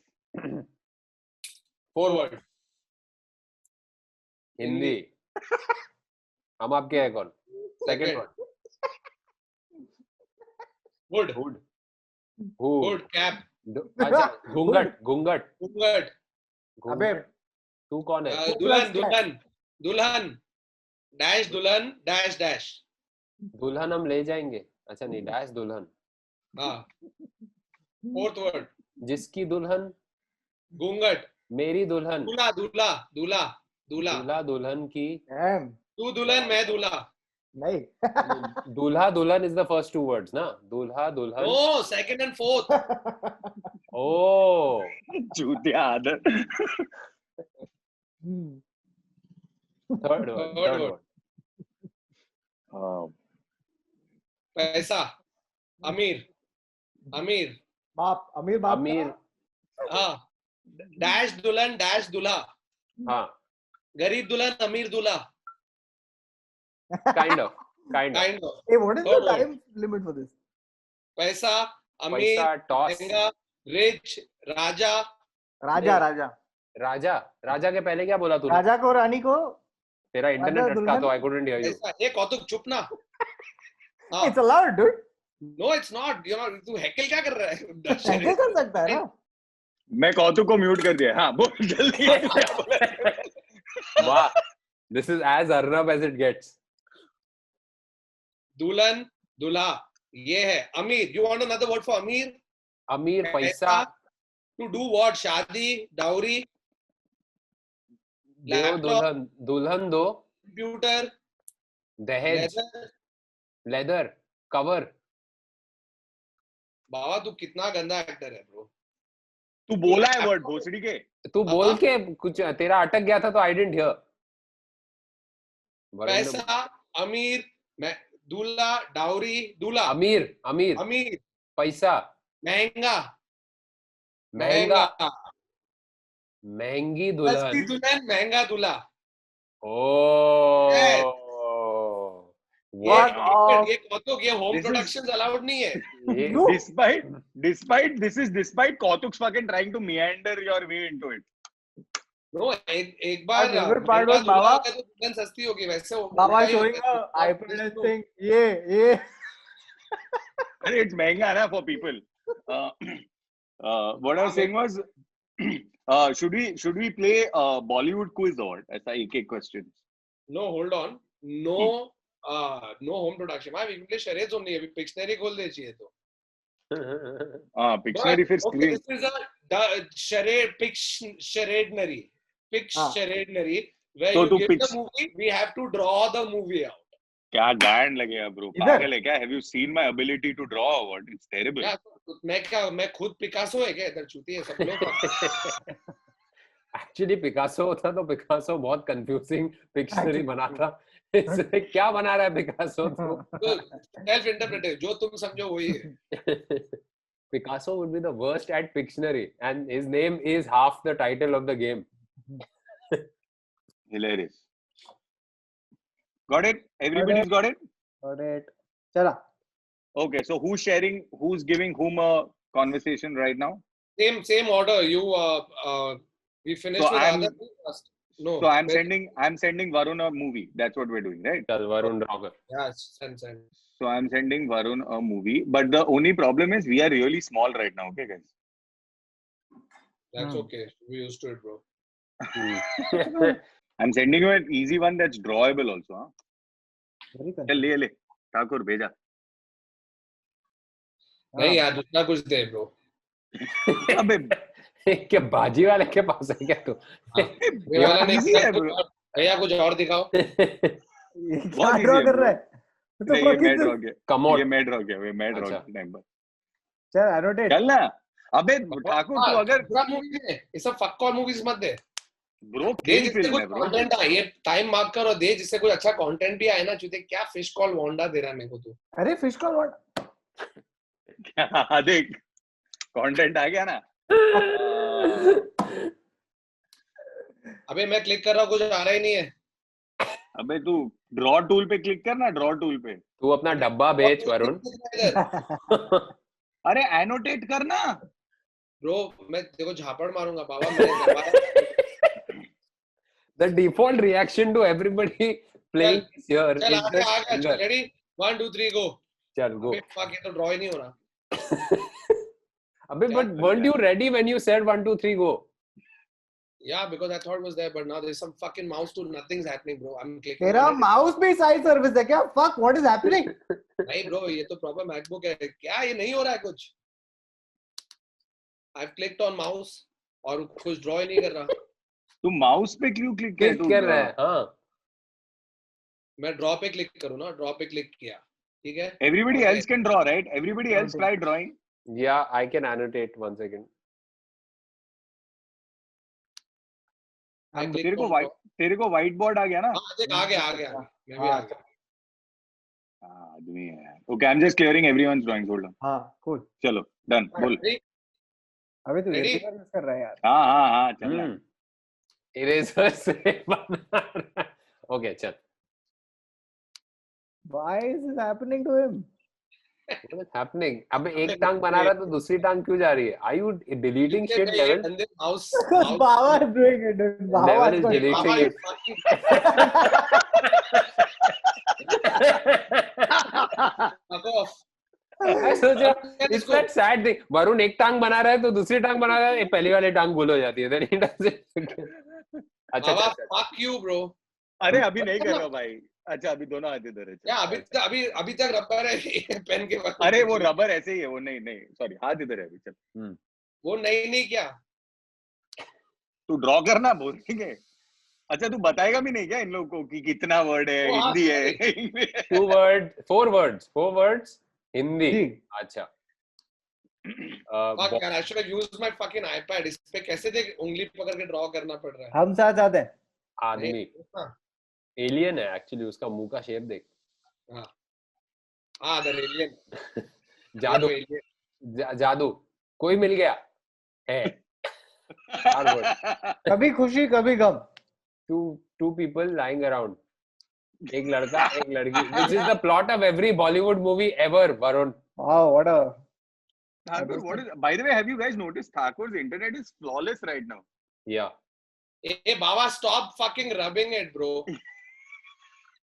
Forward. Hindi. हम आपके हैं कौन? Second Second. one. Wood, Hood. Who? wood, cap, अच्छा, घूंघट, घूंघट. घूंघट, अबे तू कौन है? दुल्हन, दुल्हन, दुल्हन, dash दुल्हन, dash dash. दुल्हन हम ले जाएंगे. अच्छा नहीं, डैश दुल्हन. हाँ. Fourth word, जिसकी दुल्हन, घूंघट, मेरी दुल्हन. दूल्हा, दूल्हा, दूल्हा, दूल्हा. दूल्हा दुल्हन की. damn तू दुल्हन, मैं दूल्हा. नहीं. दूल्हा दुल्हन is the first two words, ना? दूल्हा दुल्हन. No, second and fourth. Oh. चूतिया आदर. Hmm. Third word. Third Third word. word. पैसा, अमीर, अमीर. बाप अमीर बाप अमीर. हाँ. Dash दुल्हन, dash दूल्हा. हाँ. गरीब दुल्हन, अमीर दूल्हा. Kind of. Kind of. Kind of. Hey, what is the Third word. time limit for this? पैसा, अमीर, पैसा, toss. महंगा, rich, राजा. राजा राजा राजा. राजा के पहले क्या बोला तूने? राजा को रानी को. तेरा इंटरनेट राजा, अटका तो दुल्हन. I couldn't hear you. ऐसा. ये कौतुक चुप ना. हाँ. It's allowed, dude. No, it's not. You know, तू हैकल क्या कर रहा है? ऐसे कर सकता है ना. मैं कौतुक को म्यूट कर दिया. हाँ, बोल जल्दी. क्या बोला? Wow. This is as Arnab as it gets. दुल्हन, दूल्हा. ये है अमीर. You want another word for अमीर? अमीर, पैसा. To do what? शादी, dowry, दो Laptop. दुल्हन. दुल्हन दो. computer, दहेज. leather. लेदर. कवर. बाबा तू कितना गंदा एक्टर है ब्रो. तू बोला है वर्ड भोसड़ी के. तू बोल के कुछ तेरा अटक गया था तो आई डिडंट हियर. पैसा, अमीर, दूल्हा, डाउरी, दूल्हा. अमीर. अमीर. अमीर, पैसा. महंगा, महंगा. महंगी सस्ती दुल्हन. दुल्हन, महंगा दूल्हा. ओह. ये कौतुक, ये home This is- productions allowed नहीं है. ये Despite Kautuk's fucking trying to meander your way into it. No, एक बार My favorite part महंगा was दूल्हा बाबा- होगा तो दुल्हन सस्ती होगी. वैसे वो बाबा उल्टा ही showing होता है. a iPad thing. ये. It's महंगा ना for people. What I was saying was, should we play Bollywood quiz or ऐसा एक question? No, hold on. No no home production. मैं English charades only. अभी Pictionary खोल दे चाहिए तो. Pictionary फिर Okay, screen. this is a charade, Pictionary, Pictionary, where So you to get pitch. the movie, we have to draw the movie out. क्या गांड लगेगा bro? इधर? पागल है क्या? Have you seen my ability to draw? What? It's terrible. क्या मैं खुद पिकासो है क्या? इधर चूती है सब लोग. एक्चुअली पिकासो होता तो पिकासो बहुत कंफ्यूजिंग पिक्शनरी बनाता. इससे क्या बना रहा है पिकासो? सेल्फ इंटरप्रेटेड, जो तुम समझो वही है. Picasso would be the worst at Pictionary, and his name is half the title of the game. Hilarious. Got it? Everybody's got it? Got it. चला. Okay, so who's sharing, who's giving whom a conversation right now? Same order. You we finished So with I'm- other thing first. No. So I'm sending Varun a movie. That's what we're doing, right? Chal, Varun Rocker. Yeah, send. So I'm sending Varun a movie. But the only problem is we are really small right now, okay, guys? That's okay. We used to it, bro. I'm sending you an easy one that's drawable also. Huh? Very चल confusing. ले ठाकुर भेजा. नहीं यार, दूसरा कुछ दे, bro. अबे क्या बाजी वाले के पास है क्या तू? ये वाला नहीं. easy है, bro. भैया कुछ और दिखाओ. ये क्या easy draw है, कर bro. रहा है? तो नहीं, ये fuck is मैं this? ड्रॉ किया. Come on. ये मैं ड्रॉ किया. अच्छा. नंबर. चल annotate. चल ना. अबे ठाकुर तू अगर पूरा मूवी दे. ये सब fuck call movies मत दे. ब्रो दे किल जिससे फिल्म कुछ है ब्रो. कंटेंट आए. ये टाइम मार्क करो. दे जिससे कुछ अच्छा कंटेंट भी आए ना. चूते क्या फिश कॉल वांडा दे रहा है मेरे को तू. अरे fish call what? देख कंटेंट आ गया ना. अबे मैं क्लिक कर रहा हूँ, कुछ आ रहा ही नहीं है. अबे तू ड्रॉ टूल पे क्लिक कर ना. ड्रॉ टूल पे. तू अपना डब्बा बेच वरुण. अरे एनोटेट करना. ब्रो मैं देखो झापड़ मारूंगा बाबा. मैंने दबाया. The default reaction to everybody playing this here चल is आ गया. just anger. रेडी 1 2 3 गो. चल go. अबे fuck, ये तो ड्रॉ ही नहीं हो रहा. अबे but weren't you ready when you said 1 2 3 go? Yeah, because I thought it was there, but now there's some fucking mouse tool. Nothing's happening, bro. I'm clicking. तेरा on it. mouse भी side service है क्या? Fuck, what is happening? नहीं bro, ये तो proper MacBook है. क्या ये नहीं हो रहा है कुछ? I've clicked on mouse और कुछ draw ही नहीं कर रहा. तू माउस पे क्यों क्लिक Click कर रहा है. हाँ. मैं draw पे click करूँ ना. Draw पे click किया. ठीक है? Everybody Okay. else can draw, right? Everybody else try drawing. Yeah, I can annotate 1 second. I clicked तेरे को on draw. तेरे को white board आ गया ना. हाँ, देख, आ गया. मैं भी आ गया. आदमी है. Okay, I'm just clearing everyone's drawings. Hold on. हाँ, cool. चलो done. बोल. Ready? अबे तू Ready? eraser use कर रहा है यार. हाँ चल. Eraser से बना रहा है. Okay, चल. Why is this happening to him? What is happening? अबे एक टांग बना रहा है तो दूसरी टांग क्यों जा रही है? Are you deleting shit, ये Devil? बंदे mouse. Baba is doing it, dude. Baba Devil is is going. deleting Baba it. is fucking fuck off. मैं सोचा Let's it's go. that sad thing. Varun एक टांग बना रहा है तो दूसरी टांग बना रहा है. ये पहली वाली टांग भूल हो जाती है. Then he does it again. अच्छा Baba, चल. fuck you, bro. अरे अभी नहीं कर रहा भाई. अच्छा अभी दोनों हाथ इधर है. या अभी तक रबर है पेन के बाद. अरे वो रबर ऐसे ही है. वो नहीं सॉरी हाथ इधर है अभी. चल वो नहीं क्या. तू ड्रॉ करना बोलेंगे. अच्छा तू बताएगा भी नहीं क्या इन लोगों को कि कितना वर्ड है. हाँ, हिंदी है. 4 words हिंदी. जी. अच्छा. Fuck यार, I should have used my fucking iPad. इस पे कैसे देख उंगली पकड़ के ड्रॉ करना पड़ रहा है. हम साथ आते हैं. आदमी हाँ, एलियन है एक्चुअली. उसका मुंह का शेप देख. हाँ, the alien. जादू. Alien. जादू. कोई मिल गया है. Hard word. कभी खुशी कभी गम. Two people lying around. एक लड़का एक लड़की. This is the plot of every Bollywood movie ever, Varun. Wow, what a. Thakur, what is? By the way, have you guys noticed Thakur's internet is flawless right now? Yeah. Hey, Baba, stop fucking rubbing it, bro.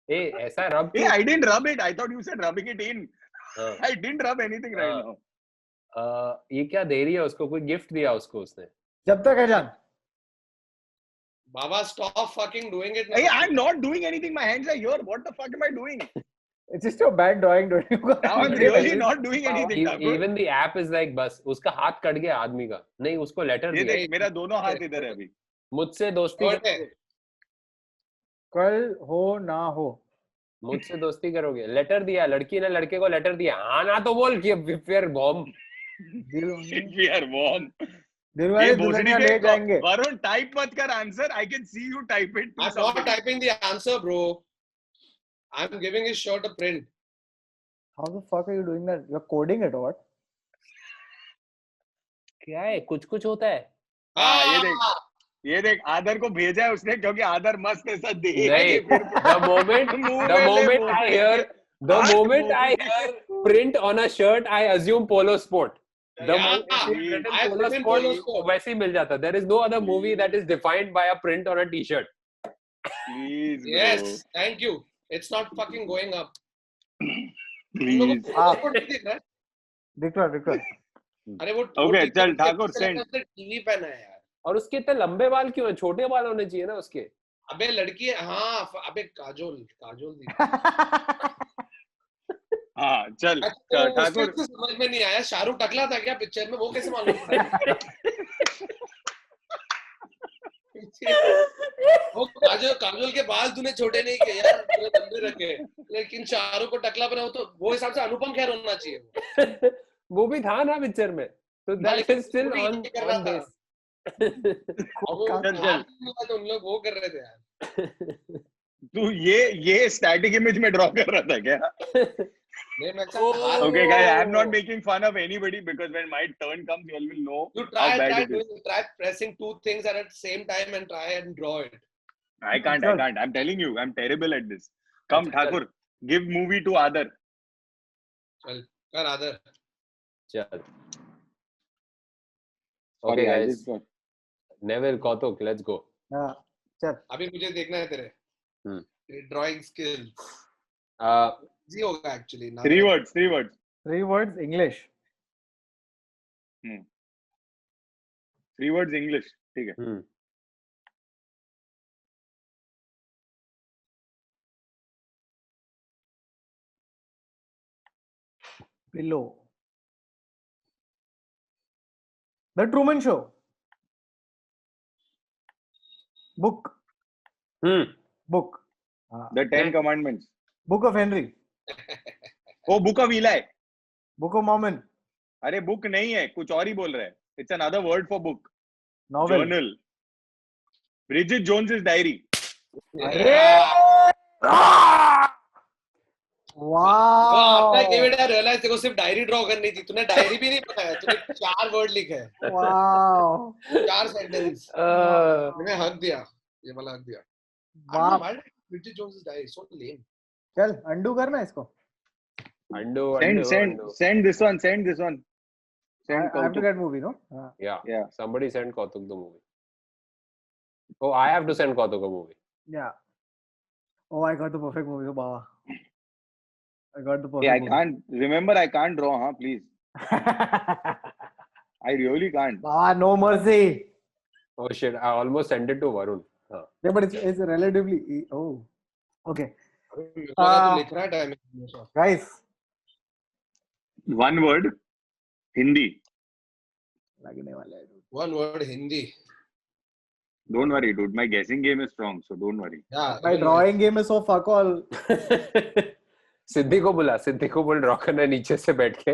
Hey, ऐसा रब Hey, I didn't rub it. I thought you said rubbing it in. हाँ. I didn't rub anything right now. ये क्या दे रही है उसको? कोई gift दिया उसको उसने? जब तक है जान. Baba, stop fucking doing it. Hey, I'm not doing anything. My hands are here. What the fuck am I doing? It's just your bad drawing, don't you? Now I'm really not doing anything. Thakur. Even the app is like बस उसका हाथ cut गया आदमी का नहीं उसको letter ये दिया देख मेरा दोनों हाथ इधर है अभी. मुझसे दोस्ती What है? कल हो ना हो. मुझसे दोस्ती करोगे लेटर दिया लड़की ने लड़के को लेटर दिया हाँ ना तो बोल कि फिर बॉम्ब दिल We are warm. दिल ये वाले भोसड़ी दुल्हनिया ले जाएंगे. के वरुण टाइप मत कर answer. I can see you type it. to I'm not somebody. typing the answer, bro. I'm giving his shirt a print. How the fuck are you doing that? You're coding it or what? क्या है कुछ कुछ होता है हाँ ये देख आदर को भेजा है उसने क्योंकि आदर मस्त ऐसा देख नहीं the moment I hear print on a shirt I assume polo sport the Yeah, moment it's written I polo written sport polo sport. वैसे ही मिल जाता there is no other movie that is defined by a print on a t-shirt Please, bro. Yes, thank you. It's not fucking going up. Please. दिख रहा. अरे वो Okay, चल Thakur send. TV पहना है यार. और उसके इतने लंबे बाल क्यों हैं छोटे बाल होने चाहिए ना उसके अबे लड़की है हाँ अबे काजोल दी. हाँ चल तो ठाकुर उसको समझ में नहीं आया शाहरुख टकला था क्या पिक्चर में वो कैसे मालूम पड़ा? वो काजोल के बाल तूने छोटे नहीं किए यार तूने लंबे रखे लेकिन शाहरुख को टकला बना तो वो हिसाब से अनुपम खेर होना चाहिए वो भी था ना पिक्चर में तो that is still on base तो उन लोग वो कर रहे थे यार. तू ये स्टैटिक इमेज में ड्रॉ कर रहा था क्या? Okay guys, I'm not making fun of anybody because when my turn comes you all will know You how bad try it is. try pressing two things at the same time and try and draw it. I can't. I'm telling you, I'm terrible at this. Come, Thakur, give movie to Adar. चल कर आदर. चल Sorry, okay I guys just got- Neville Kautuk let's go हाँ, चल. अभी मुझे देखना है तेरे ड्राइंग स्किल्स. इजी होगा actually. Three words. 3 words English. 3 words English. ठीक है. Pillow. The Truman Show. Book. Book. The 10 Commandments. Book of Henry. Oh, Book of Eli. Book of Mormon. अरे book नहीं है कुछ और ही बोल रहा है. It's another word for book. Novel. Journal. Bridget Jones's Diary. Wow. Realise देखो सिर्फ डायरी ड्रॉ करनी थी तूने डायरी भी नहीं बनाया तूने 4 वर्ड लिखे हैं. Wow. 4 सेंटेंस मैंने हक दिया ये वाला हक दिया. Wow. Bridget Jones's Diary so lame. चल undo करना इसको. Send this one. Send I have to Kautuk. get movie, no? yeah somebody send Kautuk the movie oh I have to send Kautuk a movie Yeah. Oh, I got the perfect movie, oh, Baba. I got the perfect Hey, I movie. can't remember. I can't draw, huh? Please. I really can't. Baba, no mercy. oh shit I almost sent it to Varun Yeah, but it's relatively. Oh, okay. लिख रहा है time में. Guys, One word. Hindi. लगने वाला है. One word Hindi. Don't worry, dude. My guessing game is strong, so don't worry. Yeah. My drawing game is so fuck all. सिद्धि को बोल draw करना नीचे से बैठ के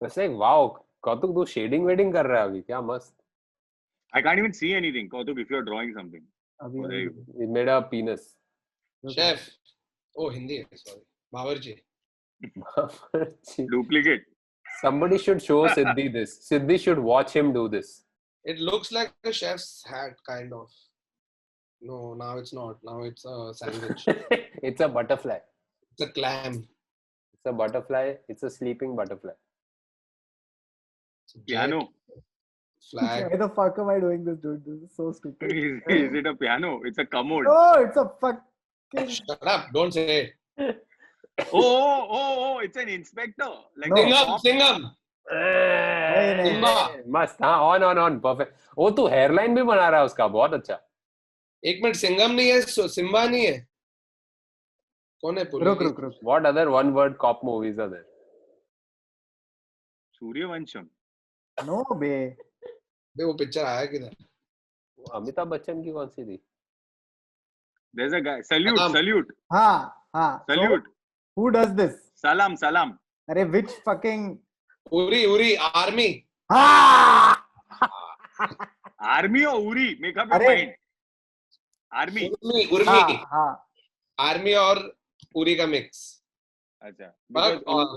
वैसे वाओ कौतुक तू शेडिंग वेडिंग कर रहा है अभी क्या मस्त I can't even see anything, Kautuk, if you're drawing something. अभी Oh, there you go. he made a penis Chef. Oh, Hindi. Sorry. बावर्ची. Duplicate. somebody should show Siddhi this Siddhi should watch him do this It looks like a chef's hat, kind of. No, now it's not. Now it's a sandwich. it's a butterfly It's a clam. it's a butterfly it's a sleeping butterfly It's a Piano. flag. Why the fuck am I doing this, dude? This is so stupid. Is it a piano? It's a commode. No, it's a fucking. Shut up! Don't say it. Oh, it's an inspector. Like No. the Singham. नहीं. Simba. मस्त हाँ on perfect वो तू hairline भी बना रहा है उसका बहुत अच्छा एक मिनट सिंघम नहीं है सिम्बा नहीं है. कौन है रुक पुलिस? रुक रुक. What other one-word cop movies are there? Suryavansham. No बे. बे वो पिक्चर आया किधर? अमिताभ बच्चन की कौन सी थी? There's a guy. Salute, Salam. salute, हाँ हाँ. So salute. who does this? Salam, salam. अरे which fucking. उरी आर्मी. हाँ. Army or Uri? Make up your अरे. mind. Army. उर्मी हाँ. आर्मी और उरी का मिक्स. अच्छा.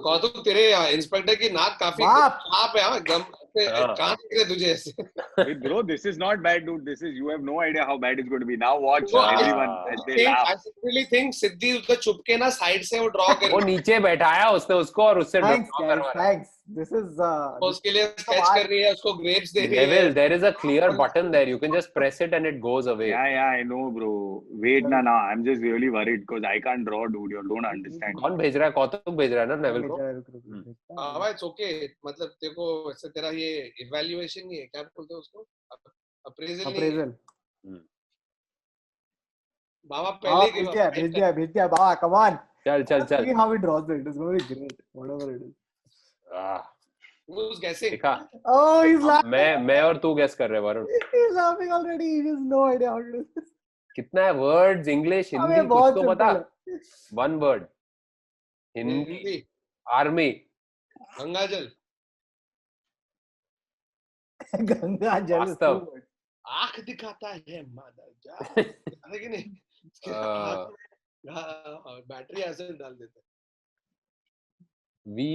कौतुक तेरे इंस्पेक्टर की नाक काफी बाप. छाप है. गम कहाँ दिख रहे तुझे ऐसे? Hey, bro, this is not bad, dude. This is, you have no idea how bad it's going to be. Now watch No, everyone as they I laugh. really think सिद्धि उधर चुपके ना साइड से वो ड्रॉ कर वो नीचे बैठाया उसने उसको और उससे Thanks draw guys. करवा रहा है. Thanks. This is उसके लिए स्केच कर रही है, उसको ग्रेप्स दे रही है. Neville, there is a clear button there. You can just press it and it goes away. Yeah, I know, bro. Wait, nah. I'm just really worried because I can't draw, dude. You don't understand. कौन भेज रहा है? कौतुक भेज रहा है ना Neville को? हाँ इट्स ओके. मतलब देखो ऐसे तेरा ये इवैल्यूएशन नहीं है, क्या बोलते हैं उसको? अप्रेजल नहीं है. बाबा पहले भेज दिया बाबा. Come on. चल. See how he draws it. It's going to be great. Whatever it is. who's guessing? देखा? Oh, he's laughing. मैं और तू guess कर रहे हैं Varun. He's laughing already. He has no idea how to do this. कितना है words English हिंदी हमें कुछ बहुत तो बता. simple है. One word. Hindi. Hindi. Army. गंगाजल. गंगा जल. वास्तव. आंख दिखाता है मादर जा. है कि नहीं? बैटरी ऐसे डाल देते. We.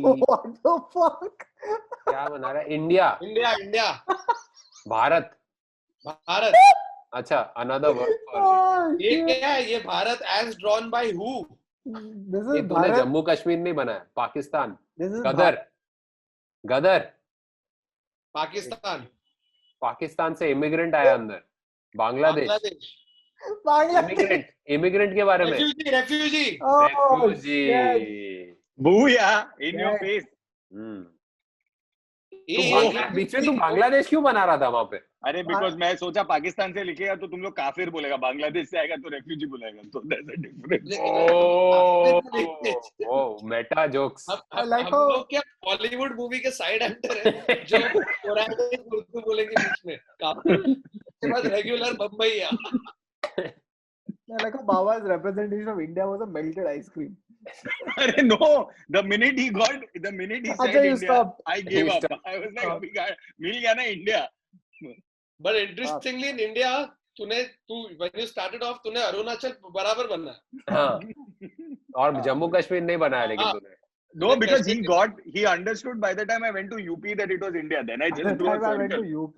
What the fuck? क्या बना रहा है? इंडिया. भारत. अच्छा, another word for Oh, ये shit. क्या है? ये Bharat as drawn by who? This ये is तूने Bharat. जम्मू कश्मीर नहीं बनाया. पाकिस्तान. This is गदर. पाकिस्तान. पाकिस्तान से इमिग्रेंट आया अंदर. बांग्लादेश. Bangladesh. इमिग्रेंट के बारे में. Refugee. Oh, Refugee. shit. Booyah! In your Yeah. face. बीच में तू बांग्लादेश क्यों बना रहा था वहां पे? अरे because मैं सोचा पाकिस्तान से लिखेगा तो तुम लोग काफिर बोलेगा, बांग्लादेश से आएगा तो रेफ्यूजी बोलेगा, तो there's a difference. Oh, meta jokes. हम like how- लोग क्या बॉलीवुड मूवी के साइड एक्टर हैं जो पौराणिक उर्दू बोलेंगे बीच में. उसके बाद regular Bombay. Yeah, like how Baba's representation of India was a melted ice cream. अरे no, the minute he said अच्छा, you India, stopped. I gave up. I was like, अभी मिल गया ना India. But interestingly in India, when you started off, तूने अरुणाचल बराबर बनना. हाँ. और जम्मू कश्मीर नहीं बनाया लेकिन तूने. No, because he understood by the time I went to UP that it was India. Then I At just the drew a time I went to circle. UP.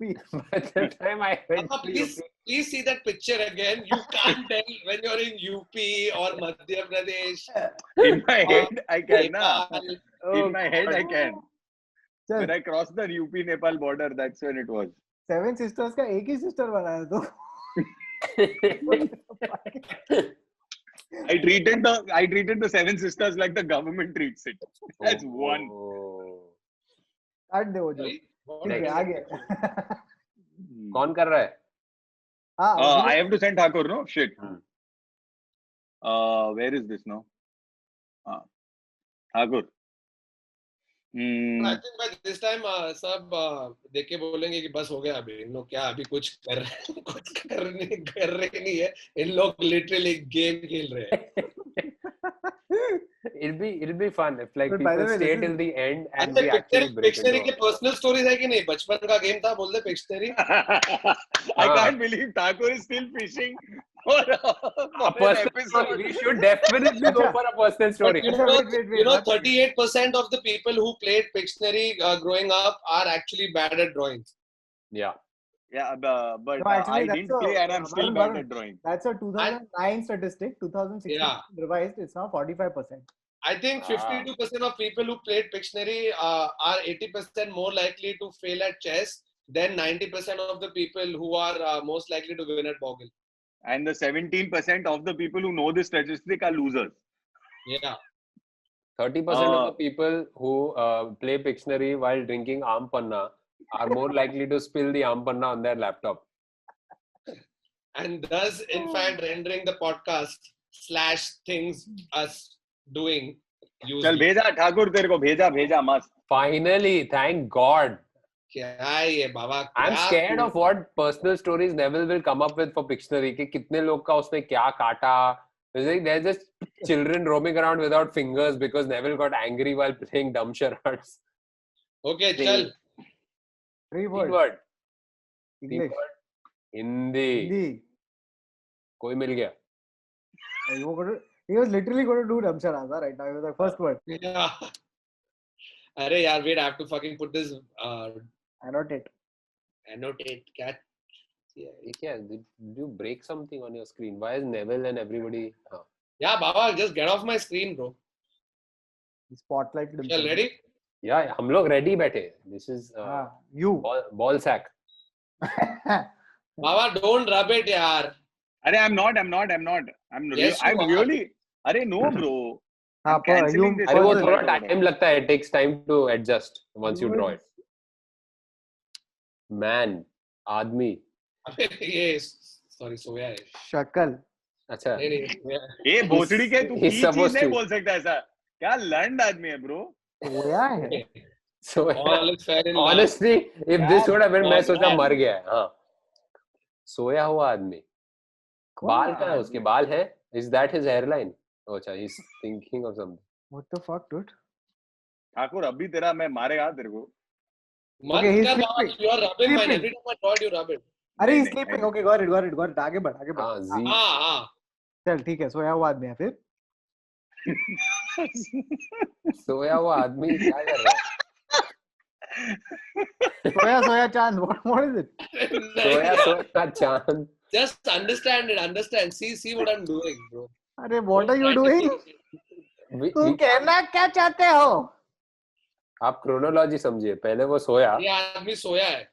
By the time I went to Please see that picture again. You can't tell when you're in UP or Madhya Pradesh. In my head, I can. Na. Nepal. In my head, I can. चल, When I crossed the UP Nepal border, that's when it was. Seven Sisters का एक ही sister बनाया तो. I treated the Seven Sisters like the government treats it. That's one. काट दे वो जो. Sorry? What? ठीक है, आगे. कौन कर रहा है? हाँ. I have to send Thakur, no? Shit. Hmm. Where is this now? Thakur. I think by this time सब देख के बोलेंगे कि बस हो गया अभी. इन लोग क्या अभी कुछ कर रहे नहीं है. इन लोग literally गेम खेल रहे हैं. It'll be fun if like But by the people way, stay this till is- the end and अच्छा we actually break Pictionary के into पर्सनल स्टोरीज है कि नहीं? बचपन का गेम था, बोल दे Pictionary. I can't believe Thakur is still fishing for a an personal episode. story. We should definitely go for a personal story. You know, 38% of the people who played Pictionary growing up are actually bad at drawings. Yeah. Yeah, but No, actually, I that's didn't play and I'm still bad at drawing. That's a 2009 statistic. 2016 Yeah. revised. It's now 45%. I think 52% of people who played Pictionary are 80% more likely to fail at chess than 90% of the people who are most likely to win at Boggle. And the 17% of the people who know this statistic are losers. Yeah. 30% of the people who play Pictionary while drinking Aam Panna are more likely to spill the Aam Panna on their laptop. And thus, in fact, rendering the podcast / things us doing. Use चल भेजा ठाकुर तेरे को भेजा मस्त. Finally, thank God. क्या है ये बाबा? I'm क्या scared of what personal stories Neville will come up with for Pictionary. कि कितने लोग का उसने क्या काटा. There's just children roaming around without fingers because Neville got angry while playing dumb charades. Okay, चल. 3 Three words. word. English. Hindi. Hindi. कोई मिल गया. He was literally going to do Ramsharasa right now. It was the first word. Yeah. अरे यार, wait, I have to fucking put this Annotate. क्या? ये क्या? Did you break something on your screen? Why is Neville and everybody? हाँ. Yeah, Baba, just get off my screen, bro. He spotlighted Chal, himself. ready? Yeah, हम लोग ready बैठे. This is You. ball sack. Baba, don't rub it, yaar. अरे I'm not. Yes, you I'm are. really. अरे no bro. हाँ, I'm cancelling this. अरे वो whole थोड़ा episode. time लगता है. It takes time to adjust once you draw it. Man, आदमी. ये sorry, सोया है. Shakal. अच्छा. नहीं. ए भोसड़ी के तू He's की चीज supposed नहीं to. बोल सकता ऐसा. क्या लंड आदमी है bro. सोया है. So All is fair in love. honestly, if this would have been, मैं सोचा man. मर गया है. हाँ. सोया हुआ आदमी. बाल कहाँ है उसके? बाल है? Is that his hairline? अच्छा, he's thinking of something. What the fuck, dude? Thakur अभी तेरा मैं मारेगा तेरे को. मत Okay, he's कर बाबा, sleeping. you are rubbing mine. Sleeping. Every time I draw it, you rub it. अरे he's नहीं, sleeping. नहीं. Okay, got it. आगे बढ़. हाँ, Z. हाँ. चल ठीक है. सोया हुआ आदमी है फिर. सोया हुआ आदमी क्या कर रहा है? सोया चांद. What is it? सोया चांद. Just understand it. See what I'm doing, bro. अरे what are you doing? तुम कहना क्या चाहते हो? आप क्रोनोलॉजी समझिए. पहले वो सोया, ये आदमी सोया है.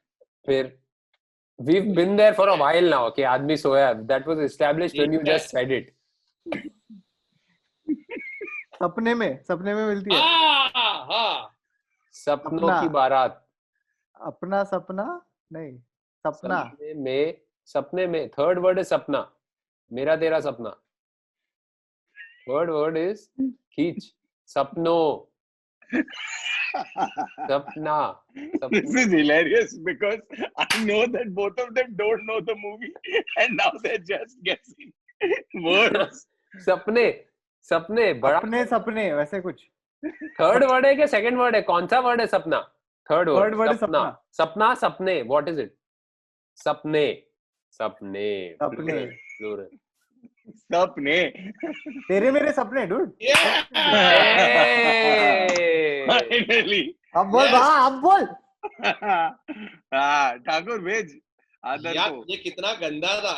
फिर we've been there for a while now कि आदमी सोया. That was established when you just said it. सपने में मिलती है. हाँ. सपनों अपना. की बारात. अपना सपना नहीं. सपना. सपने में थर्ड वर्ड is सपना. मेरा तेरा सपना. थर्ड वर्ड is खींच. सपनों. सपना. This is hilarious because I know that both of them don't know the movie and now they're just guessing words. सपने बड़ा. अपने सपने वैसे कुछ. थर्ड वर्ड है क्या सेकंड वर्ड है? कौन सा वर्ड है सपना? Third Third word word. is सपना. सपने. What is it? सपने. Plural. सपने. तेरे मेरे सपने dude. Yeah. Hey! Finally. अब बोल. Yes. अब बोल. हाँ ठाकुर भेज आदर यार को. ये कितना गंदा था.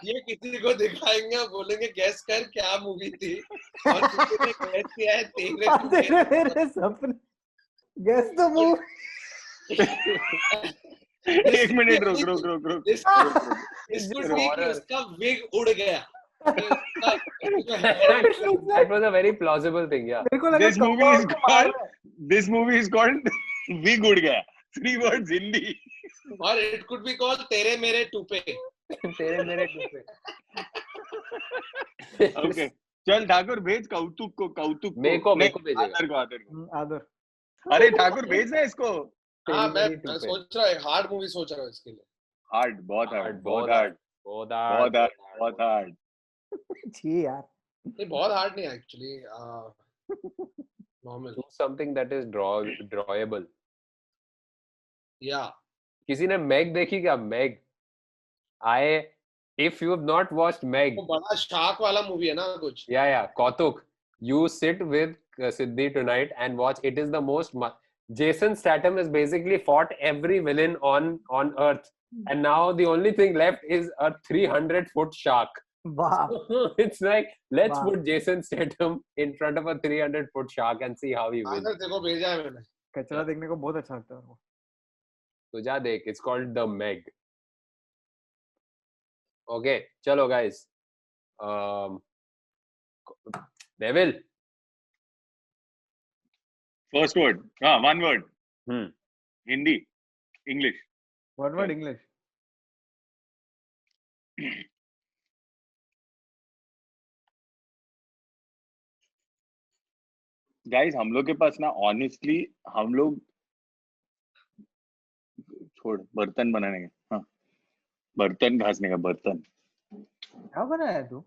ये किसी को दिखाएंगे और बोलेंगे गैस कर क्या मूवी थी और किसी ने गैस किया है तेरे मेरे सपने. Guess the movie. एक मिनट रुक. इस कुछ भी कि उसका विग उड़ गया. That was a very plausible thing, yeah. मेरे को लगा This movie is called Wig उड़ गया. 3 words हिंदी. और it could be called तेरे मेरे टूपे. तेरे मेरे टूपे. Okay. चल ठाकुर भेज कौतुक को. मेरे को भेजेगा. आदर को. आदर. अरे ठाकुर भेज ना इसको. हाँ मैं सोच रहा हूँ हार्ड मूवी सोच रहा हूँ इसके लिए. हार्ड बहुत हार्ड. छी यार. ये बहुत हार्ड नहीं actually. Normal. Do something that is drawable. Yeah. किसी ने मैग देखी क्या? Mag. If you have not watched Meg. वो बड़ा शार्क वाला मूवी है ना कुछ. Yeah. Kautuk. You sit with Siddhi tonight and watch. It is the most. Jason Statham has basically fought every villain on Earth, and now the only thing left is a 300-foot shark. Wow. It's like let's put Jason Statham in front of a 300-foot shark and see how he wins. आदर देखो भेजा है मैंने. कचरा देखने को बहुत अच्छा लगता है वो. तो जा देख. It's called The Meg. Okay, chalo guys. Neville. First word. One word. Hindi. English. One word English. Guys हम लोग के पास ना ऑनेस्टली हम लोग छोड़ बर्तन बनाने का, हाँ बर्तन घासने का, बर्तन क्या बनाया तू?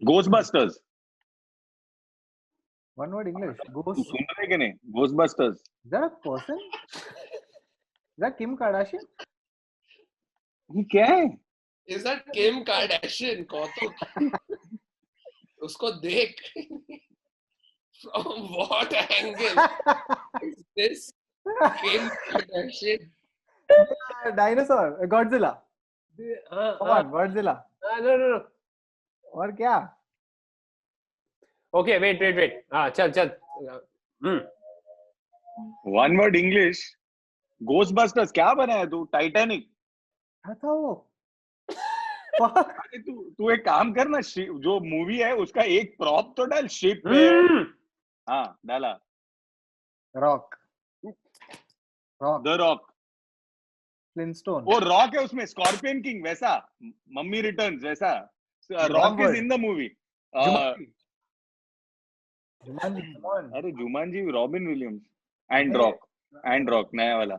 घोस्टबस्टर्स। One word English. तू Ghost. सुन रहे कि नहीं? Ghostbusters. Is that a person? Is that Kim Kardashian? ये क्या है? Is that Kim Kardashian? कौतुक उसको देख from what angle is this Kim Kardashian? Dinosaur. Godzilla. Come on, Godzilla. No. और क्या? Okay, wait. चल. One word English. घोस्टबस्टर्स क्या बनाया तू? टाइटैनिक। क्या था वो? Fuck. अरे तू एक काम कर ना, जो मूवी है उसका एक प्रॉप तो डाल, शिप है। हाँ डाला। Rock. The rock. Flintstone. वो रॉक है उसमें, स्कॉर्पियन किंग वैसा, मम्मी रिटर्न्स वैसा। Rock is in the movie. Jumanji, come on. अरे Jumanji, robin Williams and Hey. Rock नया वाला।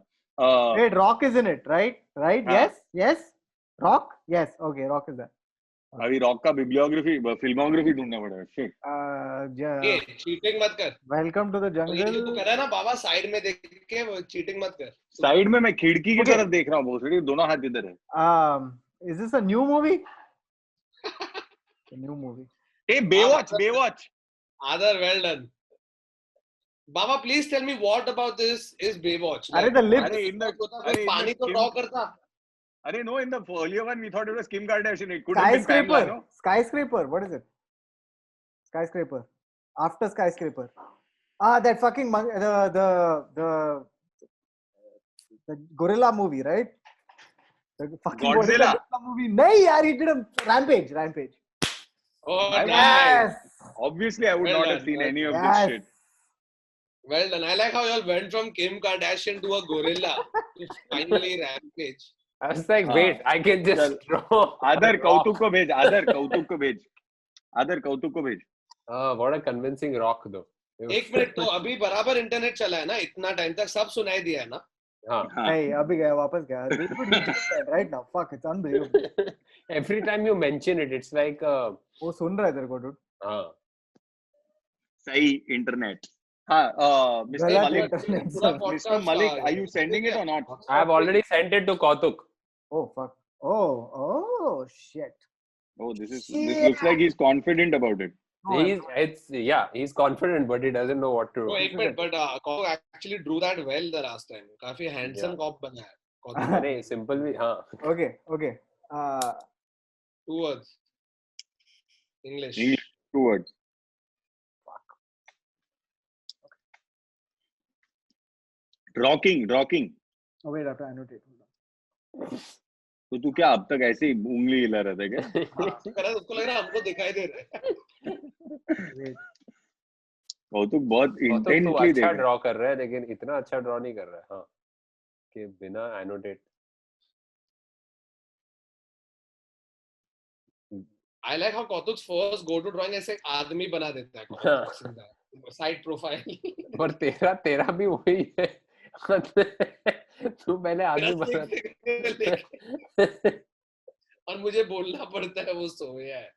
Wait, Rock is in it, right? Right? हाँ. Yes. Rock? Yes. Okay, Rock is there. अभी rock का bibliography, filmography ढूंढना पड़ेगा। Shit. ये cheating मत कर। Welcome to the ये जो तू jungle. कर रहा है ना बाबा, साइड में देख के वो चीटिंग मत कर। साइड में मैं खिड़की की Okay. तरफ देख रहा हूँ, भोसड़ी दोनों हाथ इधर है। Is this a new movie? A new movie. A Baywatch. Adar, well done. Baba, please tell me what about this is Baywatch? अरे the lip. अरे in the कोई पानी तो ड्रॉ करता। अरे no, in the earlier one we thought it was Kim Kardashian. It could have been Pamela, Skyscraper. no? Skyscraper. What is it? Skyscraper. After Skyscraper. That fucking the gorilla movie, right? The fucking Godzilla. gorilla movie. नहीं यार, he did a Rampage. Oh, I nice. Yes. Obviously, I would Well not have done, seen well any of this Yes. shit. Well done. I like how you all went from Kim Kardashian to a gorilla to finally Rampage. I was like, हाँ. wait, I can just draw. आदर a कौतुक rock. को भेज, आदर कौतुक को भेज। What a convincing rock though. एक मिनट, तो अभी बराबर इंटरनेट चला है ना? इतना टाइम तक सब सुनाई दिया है ना? हाँ. नहीं, अभी गया, वापस गया. Dude, you just said right now. Fuck, it's unbelievable. Every time you mention it, it's like वो सुन रहा है तेरे को, dude. हाँ. सही इंटरनेट। हाँ, मिस्टर गलत मलिक, internet. पूरा मिस्टर podcast मलिक, का- are you sending it or not? I have already sent it to Kautuk. Oh fuck. Oh shit. Oh, this looks like he's confident about it. No, He's confident, but he doesn't know what to तो do. एक minute, but Kau actually drew that well the last time. काफी handsome Yeah. cop बना है. Kau अरे simple भी हाँ. Okay. two words. English. English. 2 words. Rocking. Oh wait, I have to annotate. तो तू क्या अब तक ऐसे ही उंगली हिला रहा था क्या? कर रहा है, उसको लग रहा है हमको दिखाई दे रहा है. Wait. कौतुक बहुत तो इंटेंटली देख अच्छा रहा है। ड्रॉ कर रहा है, लेकिन इतना अच्छा ड्रॉ नहीं कर रहा है. हाँ. कि बिना annotate. I like how Kautuk's first go to drawing ऐसे आदमी बना देता है. हाँ. Side profile. पर तेरा भी वही है. तू पहले आदमी बना. और मुझे बोलना पड़ता है वो सोया है.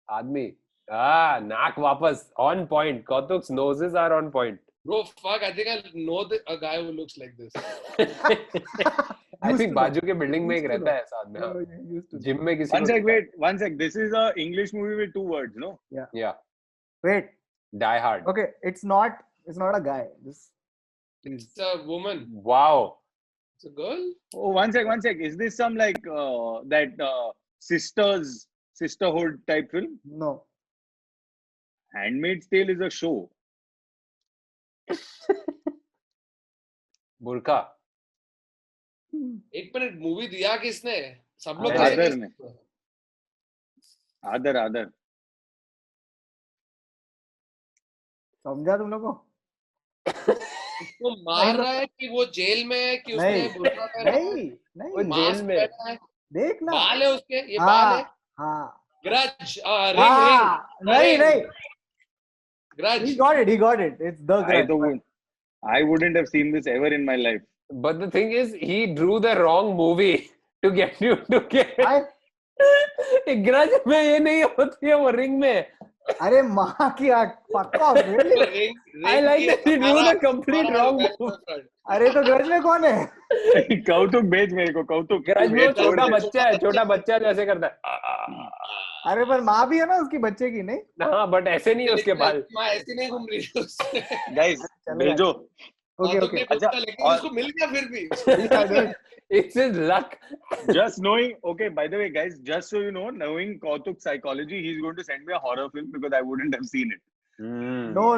आदमी. नाक वापस on point. Kautuk's noses are on point. Bro, fuck, I think I know a guy who looks like this. I think बाजू के बिल्डिंग में एक रहता है ऐसा आदमी. Oh, you used to. Gym में किसी One sec. This is a English movie with 2 words, no? Yeah. Wait. Die Hard. Okay, it's not a guy. Please. It's a woman. Wow. It's a girl. Oh, one sec. Is this some like that sisterhood type film? No. Handmaid's Tale is a show. बुर्का. एक minute, movie दिया किसने? सब लोग आदर करेंगे ने। इसको। आदर. समझा तुम लोग को? उसको मार रहा है कि वो जेल में है कि उसने नहीं। बुर्का पहना है? नहीं वो जेल मास्क में। पहना है? देख ना. बाल है उसके, ये बाल है. हाँ. Grudge. Ring. Ah, नहीं नहीं. Grudge. He got it. It's the Grudge. I wouldn't have seen this ever in my life. But the thing is, he drew the wrong movie to get you to get. Grudge में ये नहीं होती है वो ring में. अरे माँ की आँख. Fuck off, really? Ring. I like that he drew the complete wrong movie. अरे तो ग्रज में कौन है? कौतुक भेज मेरे को कौतुक. ग्रज में छोटा बच्चा जो ऐसे करता है. अरे पर माँ भी है ना उसकी बच्चे की नहीं? हाँ बट ऐसे नहीं उसके बाल. माँ ऐसी नहीं घूम रही है. Guys, भेजो. Okay. लेकिन उसको मिल गया फिर भी. It's his luck. Just knowing, okay, by the way, guys, just so you know, knowing Kautuk's psychology, he's going to send me a horror film because I wouldn't have seen it. No,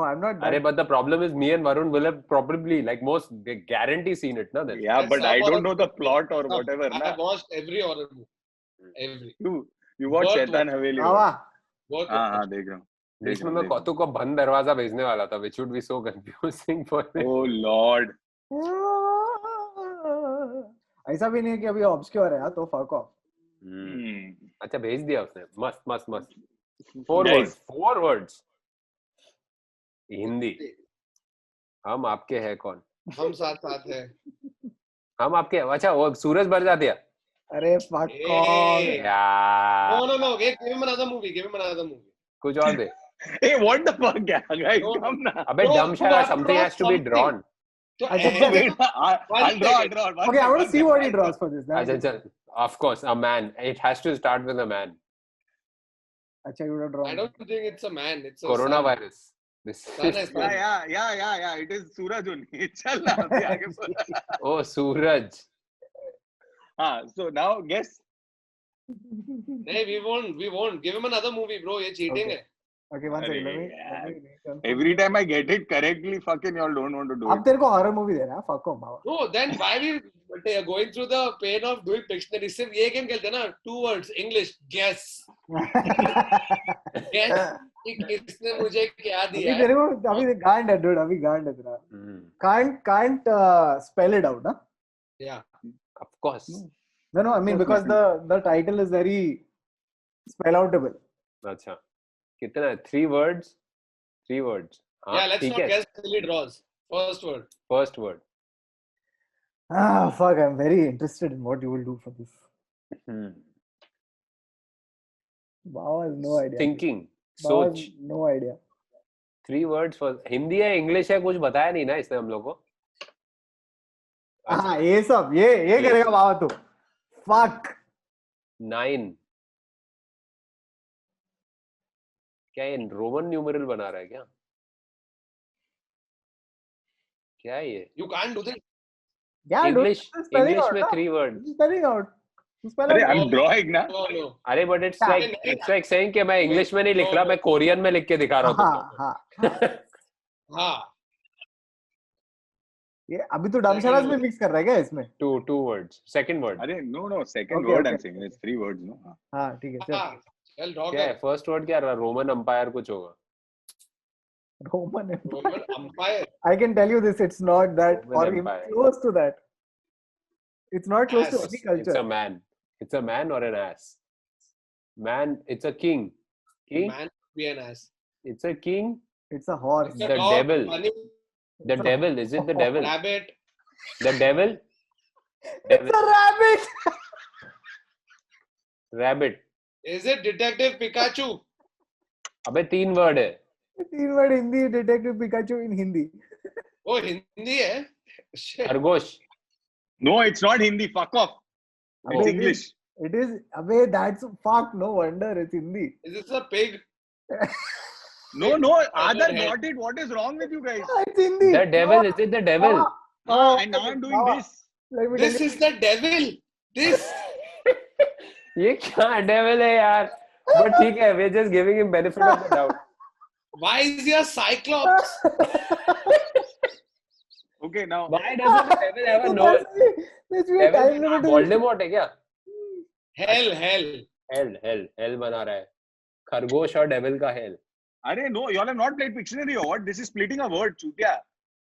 I'm not. But the problem is, me and Varun will have probably, like most, they guarantee seen it, na? Then. Yeah, That's but I horror don't know the plot or whatever. I have watched every horror movie. Every. You watch Shaitan Haveli? हाँ देख रहा हूँ. इसमें मैं कौतुक को बंद दरवाजा भेजने वाला था, which would be so confusing for him. Oh Lord. ऐसा भी नहीं कि अभी obscure है तो fuck off. अच्छा भेज दिया उसने. मस्त. 4 words. हिंदी. हम आपके हैं कौन? हम साथ हैं. हम आपके. अच्छा वो सूरज बरसा दिया. अरे fuck off. यार. No. Give him another movie. कुछ और दे. Hey, what the fuck, guys? Come now. अबे dumb shara, something has to be drawn. I'll draw. Okay, I want to see what he draws for this. अच्छा, of course, a man. It has to start with a man. अच्छा, you would have drawn. I don't think it's a man. It's a Coronavirus. This is Yeah. It is Suraj only. चल ना अभी आगे बोल. Oh, Suraj. So now guess. No, we won't. Give him another movie, bro. ये cheating है. Okay, one second. Let me. Every time I get it correctly, fucking y'all don't want to do अब it. तेरे को horror movie दे रहा है? Fuck off, Baba. No, then why we going through the pain of doing dictionary? सिर्फ ये game खेलते हैं ना. 2 words, English. Guess. Guess. इसने मुझे क्या दिया? अभी तेरे को अभी गांड है, dude. अभी गांड है तेरा. Can't spell it out, ना? Yeah. Of course. No. I mean because the title is very spell outable. अच्छा. कितना है? 3 words. Yeah, let's not guess till he draws. First word. Fuck, I'm very interested in what you will do for this. Wow, I have no idea. Thinking. Soch. सोच. No idea. 3 words for Hindi है English है कुछ बताया नहीं ना इसने हम लोग को. हाँ ये सब ये करेगा बाबा तू. Fuck. 9. क्या ये रोमन न्यूमरल बना रहा है क्या? क्या है ये? You can't do this. Yeah, English spelling out, में ना? 3 words. Spelling out. अरे I'm drawing ना. No. अरे but it's like saying कि मैं इंग्लिश में नहीं लिख रहा मैं कोरियन में लिख के दिखा रहा हूँ. हाँ. ये अभी तो डमशराज में मिक्स कर रहा है क्या इसमें? 2 words. Second word. अरे no. Second Okay, word okay. I'm saying. It's 3 words, no. हाँ ठीक है चल. Well, draw क्या है? First word क्या रहा? रोमन अंपायर कुछ होगा. Roman umpire. I can tell you this, it's not that Roman or even Empire. close to that. It's not close to any It's culture. a man. It's a man or an ass. Man. It's a king. King. Man be an ass. It's a king. It's a horse. It's a The dog, devil. bunny, The devil. Is it the devil? rabbit. The devil. It's a rabbit. Rabbit. Is it Detective Pikachu? अबे 3 word है. 3 word Hindi, Detective Pikachu in Hindi. Oh, Hindi है? Shit. खरगोश. No, it's not Hindi. Fuck off. It's Abbe, English. It is. Abbe, that's fuck. No wonder it's Hindi. Is this a pig? No. Aadhar got it. What is wrong with you guys? It's Hindi. The devil. Is it the devil? And now I'm doing this. Let me This tell you. is the devil. This. ये क्या devil है यार? But ठीक है. We're just giving him benefit of the doubt. Why is he a cyclops? Okay, now. Why doesn't the devil have a nose? Let's be a time limit. to this. Voldemort है क्या? Hell. Hell बना रहा है. खरगोश और devil का hell. Arey, no, y'all have not played Pictionary or what? This is splitting a word, chutya.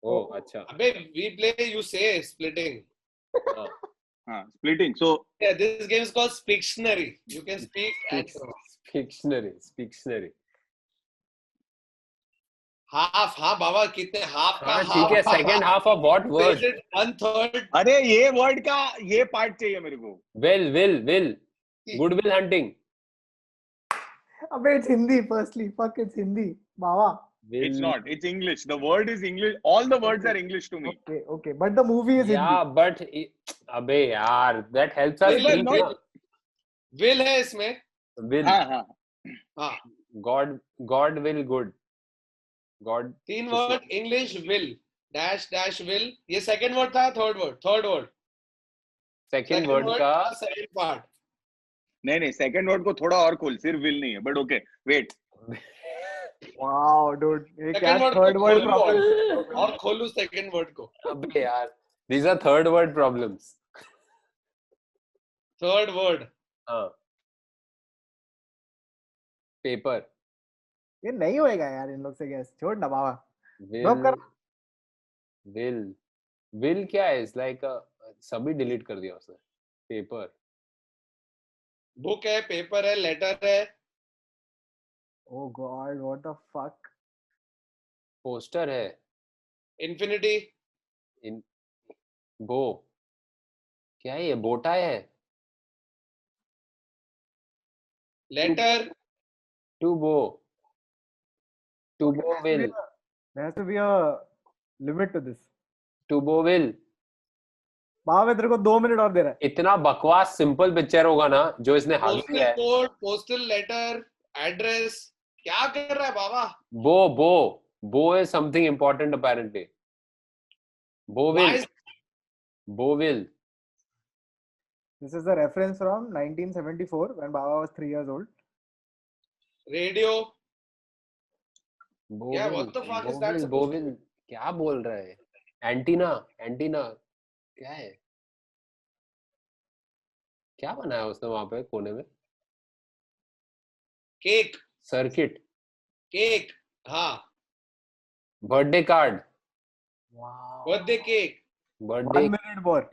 Oh, अच्छा. Abbe, we play, you say, splitting. Splitting. So Yeah, this game is called Spictionary. You can speak and Spictionary. half. हाँ बाबा कितने half का हाँ half. ठीक है. Second half of what word? Is it 1/3? अरे ये word का ये पार्ट चाहिए मेरे को. Will. Goodwill hunting. अबे it's Hindi firstly. Fuck, it's Hindi. Baba. It's not. It's English. The word is English. All the words are English to me. Okay. But the movie is Yeah, Hindi. but अबे यार, that helps us Will, think. will. Will है इसमें. Will. हाँ. हाँ. God will good. God. 3 word English will dash will. ये second word था third word. Second word का second part. नहीं second word को थोड़ा और खोल. सिर्फ will नहीं है. But okay. Wait. Wow, dude. ये क्या Second word third को word खोलूं problem? और खोलूं second word को. अबे यार, these are third word problems. Third word. हाँ. Paper. ये नहीं होएगा यार इन लोग से गैस. छोड़ ना बाबा. Will क्या है? It's like सभी delete कर दिया उसने. Paper. Book है, paper है, letter है. Oh God, what the fuck? Poster है. Infinity. Bow. क्या है ये? बोटा है. Letter. To bow. To bow will. There has to be a limit to this. To bow will. बाबा मैं तेरे को 2 मिनट और दे रहा है. इतना बकवास सिंपल पिक्चर होगा ना जो इसने हाल Postal किया है. code, postal letter, address. क्या कर रहा है बाबा? Bow is something important apparently. Bow will. Bow will. This is a reference from 1974 when Baba was 3 years old. Radio. Bow Yeah, will. what the fuck is Bow that will. supposed Bow will. क्या बोल रहा है? Antenna. क्या है? क्या बनाया उसने वहां पे कोने में? Cake. Circuit. Cake. हाँ. Birthday card. Wow. Birthday cake. Birthday 1 minute more.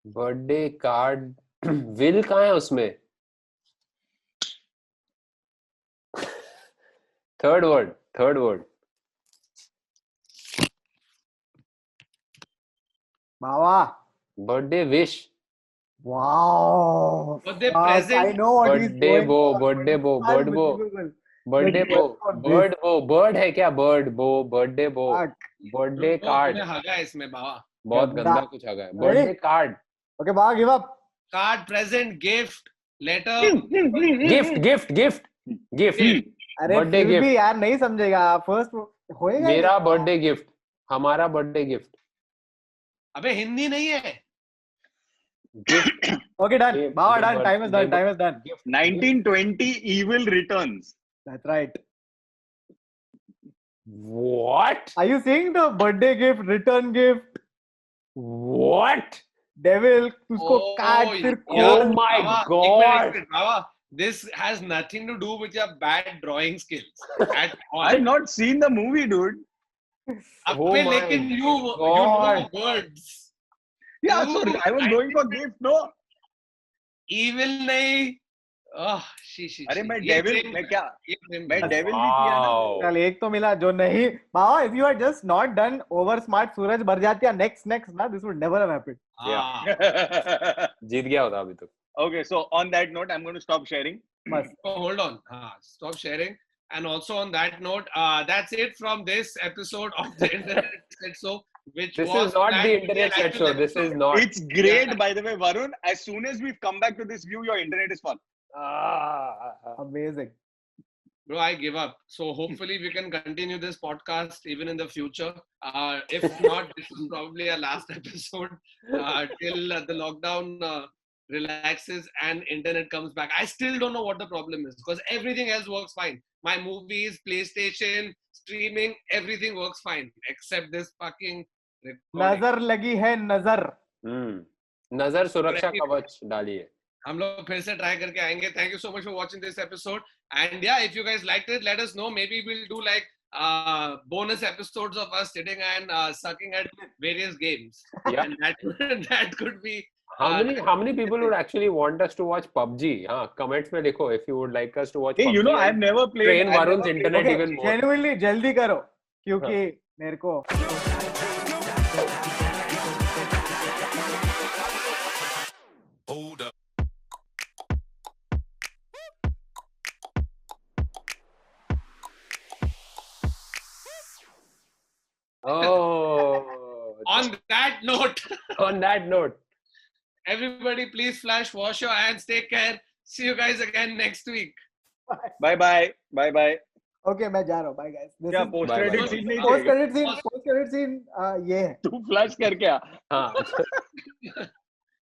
Birthday card. Will कहाँ है उसमें? Third word. Baba. Birthday wish. Wow. Birthday Fuck, present. I know what he's Birthday going bow. for. Birthday bow. Bird bow. Unbelievable. Birthday Like, bow. what Bird bow. Bird है क्या? Bird bow. Birthday bow. Fuck. Birthday card. तूने हगा इसमें बाबा. बहुत गंदा। गंदा कुछ आ गया. Birthday card. Okay, Baba, give up. Card, present, gift, letter. Gift. अरे Birthday फिर gift. भी यार नहीं समझेगा. First होएगा. मेरा बर्थडे गिफ्ट. हमारा बर्थडे गिफ्ट. अबे हिंदी नहीं है. Gift. Okay, done. Give- Baba, give done. birth- Time is done. give Time is done. 1920 Evil Returns. That's right. What? Are you seeing the birthday gift, return gift, What? devil, उसको काट फिर यार, Oh my Baba, God. एक minute, Baba, this has nothing to do with your bad drawing skills at all. I've not seen the movie, dude. अबे Oh my लेकिन you know God. words. Yeah, so I was going for gift, no? Evil नहीं. She. अरे मैं devil, मैं क्या? मैं devil भी किया ना. Wow. चल एक तो मिला जो नहीं. Baba, if you had just not done over smart Suraj Barjatia next ना, this would never have happened. जीत गया होता अभी तक. Okay, so on that note, I'm going to stop sharing. बस. Oh, hold on. Stop sharing. And also on that note, that's it from this episode of the Internet Set Show, which This was is not planned the to be internet an set actual show. This is episode. not. It's great, by the way, Varun. As soon as we've come back to this view, your internet is fun. Amazing. Bro, I give up. So hopefully we can continue this podcast even in the future. If not, this is probably our last episode till the lockdown relaxes and internet comes back. I still don't know what the problem is because everything else works fine. My movies, PlayStation, streaming, everything works fine except this fucking recording. नजर लगी है नजर. नजर सुरक्षा कवच डालिए. हम लोग फिर से ट्राई करके आएंगे. Thank you so much for watching this episode. And yeah, if you guys liked it, let us know. Maybe we'll do like bonus episodes of us sitting and sucking at various games. Yeah. And that could be. How many people would actually want us to watch PUBG? Comments में देखो if you would like us to watch Hey, PUBG. you know, I've never played. Train I've Varun's never played- internet Okay, even more. genuinely जल्दी करो क्योंकि मेरे को Hold up. Oh. On that note, On that note. everybody, please flash wash your hands. Take care. See you guys again next week. Bye bye. Bye bye. Okay, मैं जा रहा हूँ. Bye guys. This क्या is post Bye, credit bye. scene नहीं post चाहिए? credit scene ये है. तू flash करके आ. हाँ.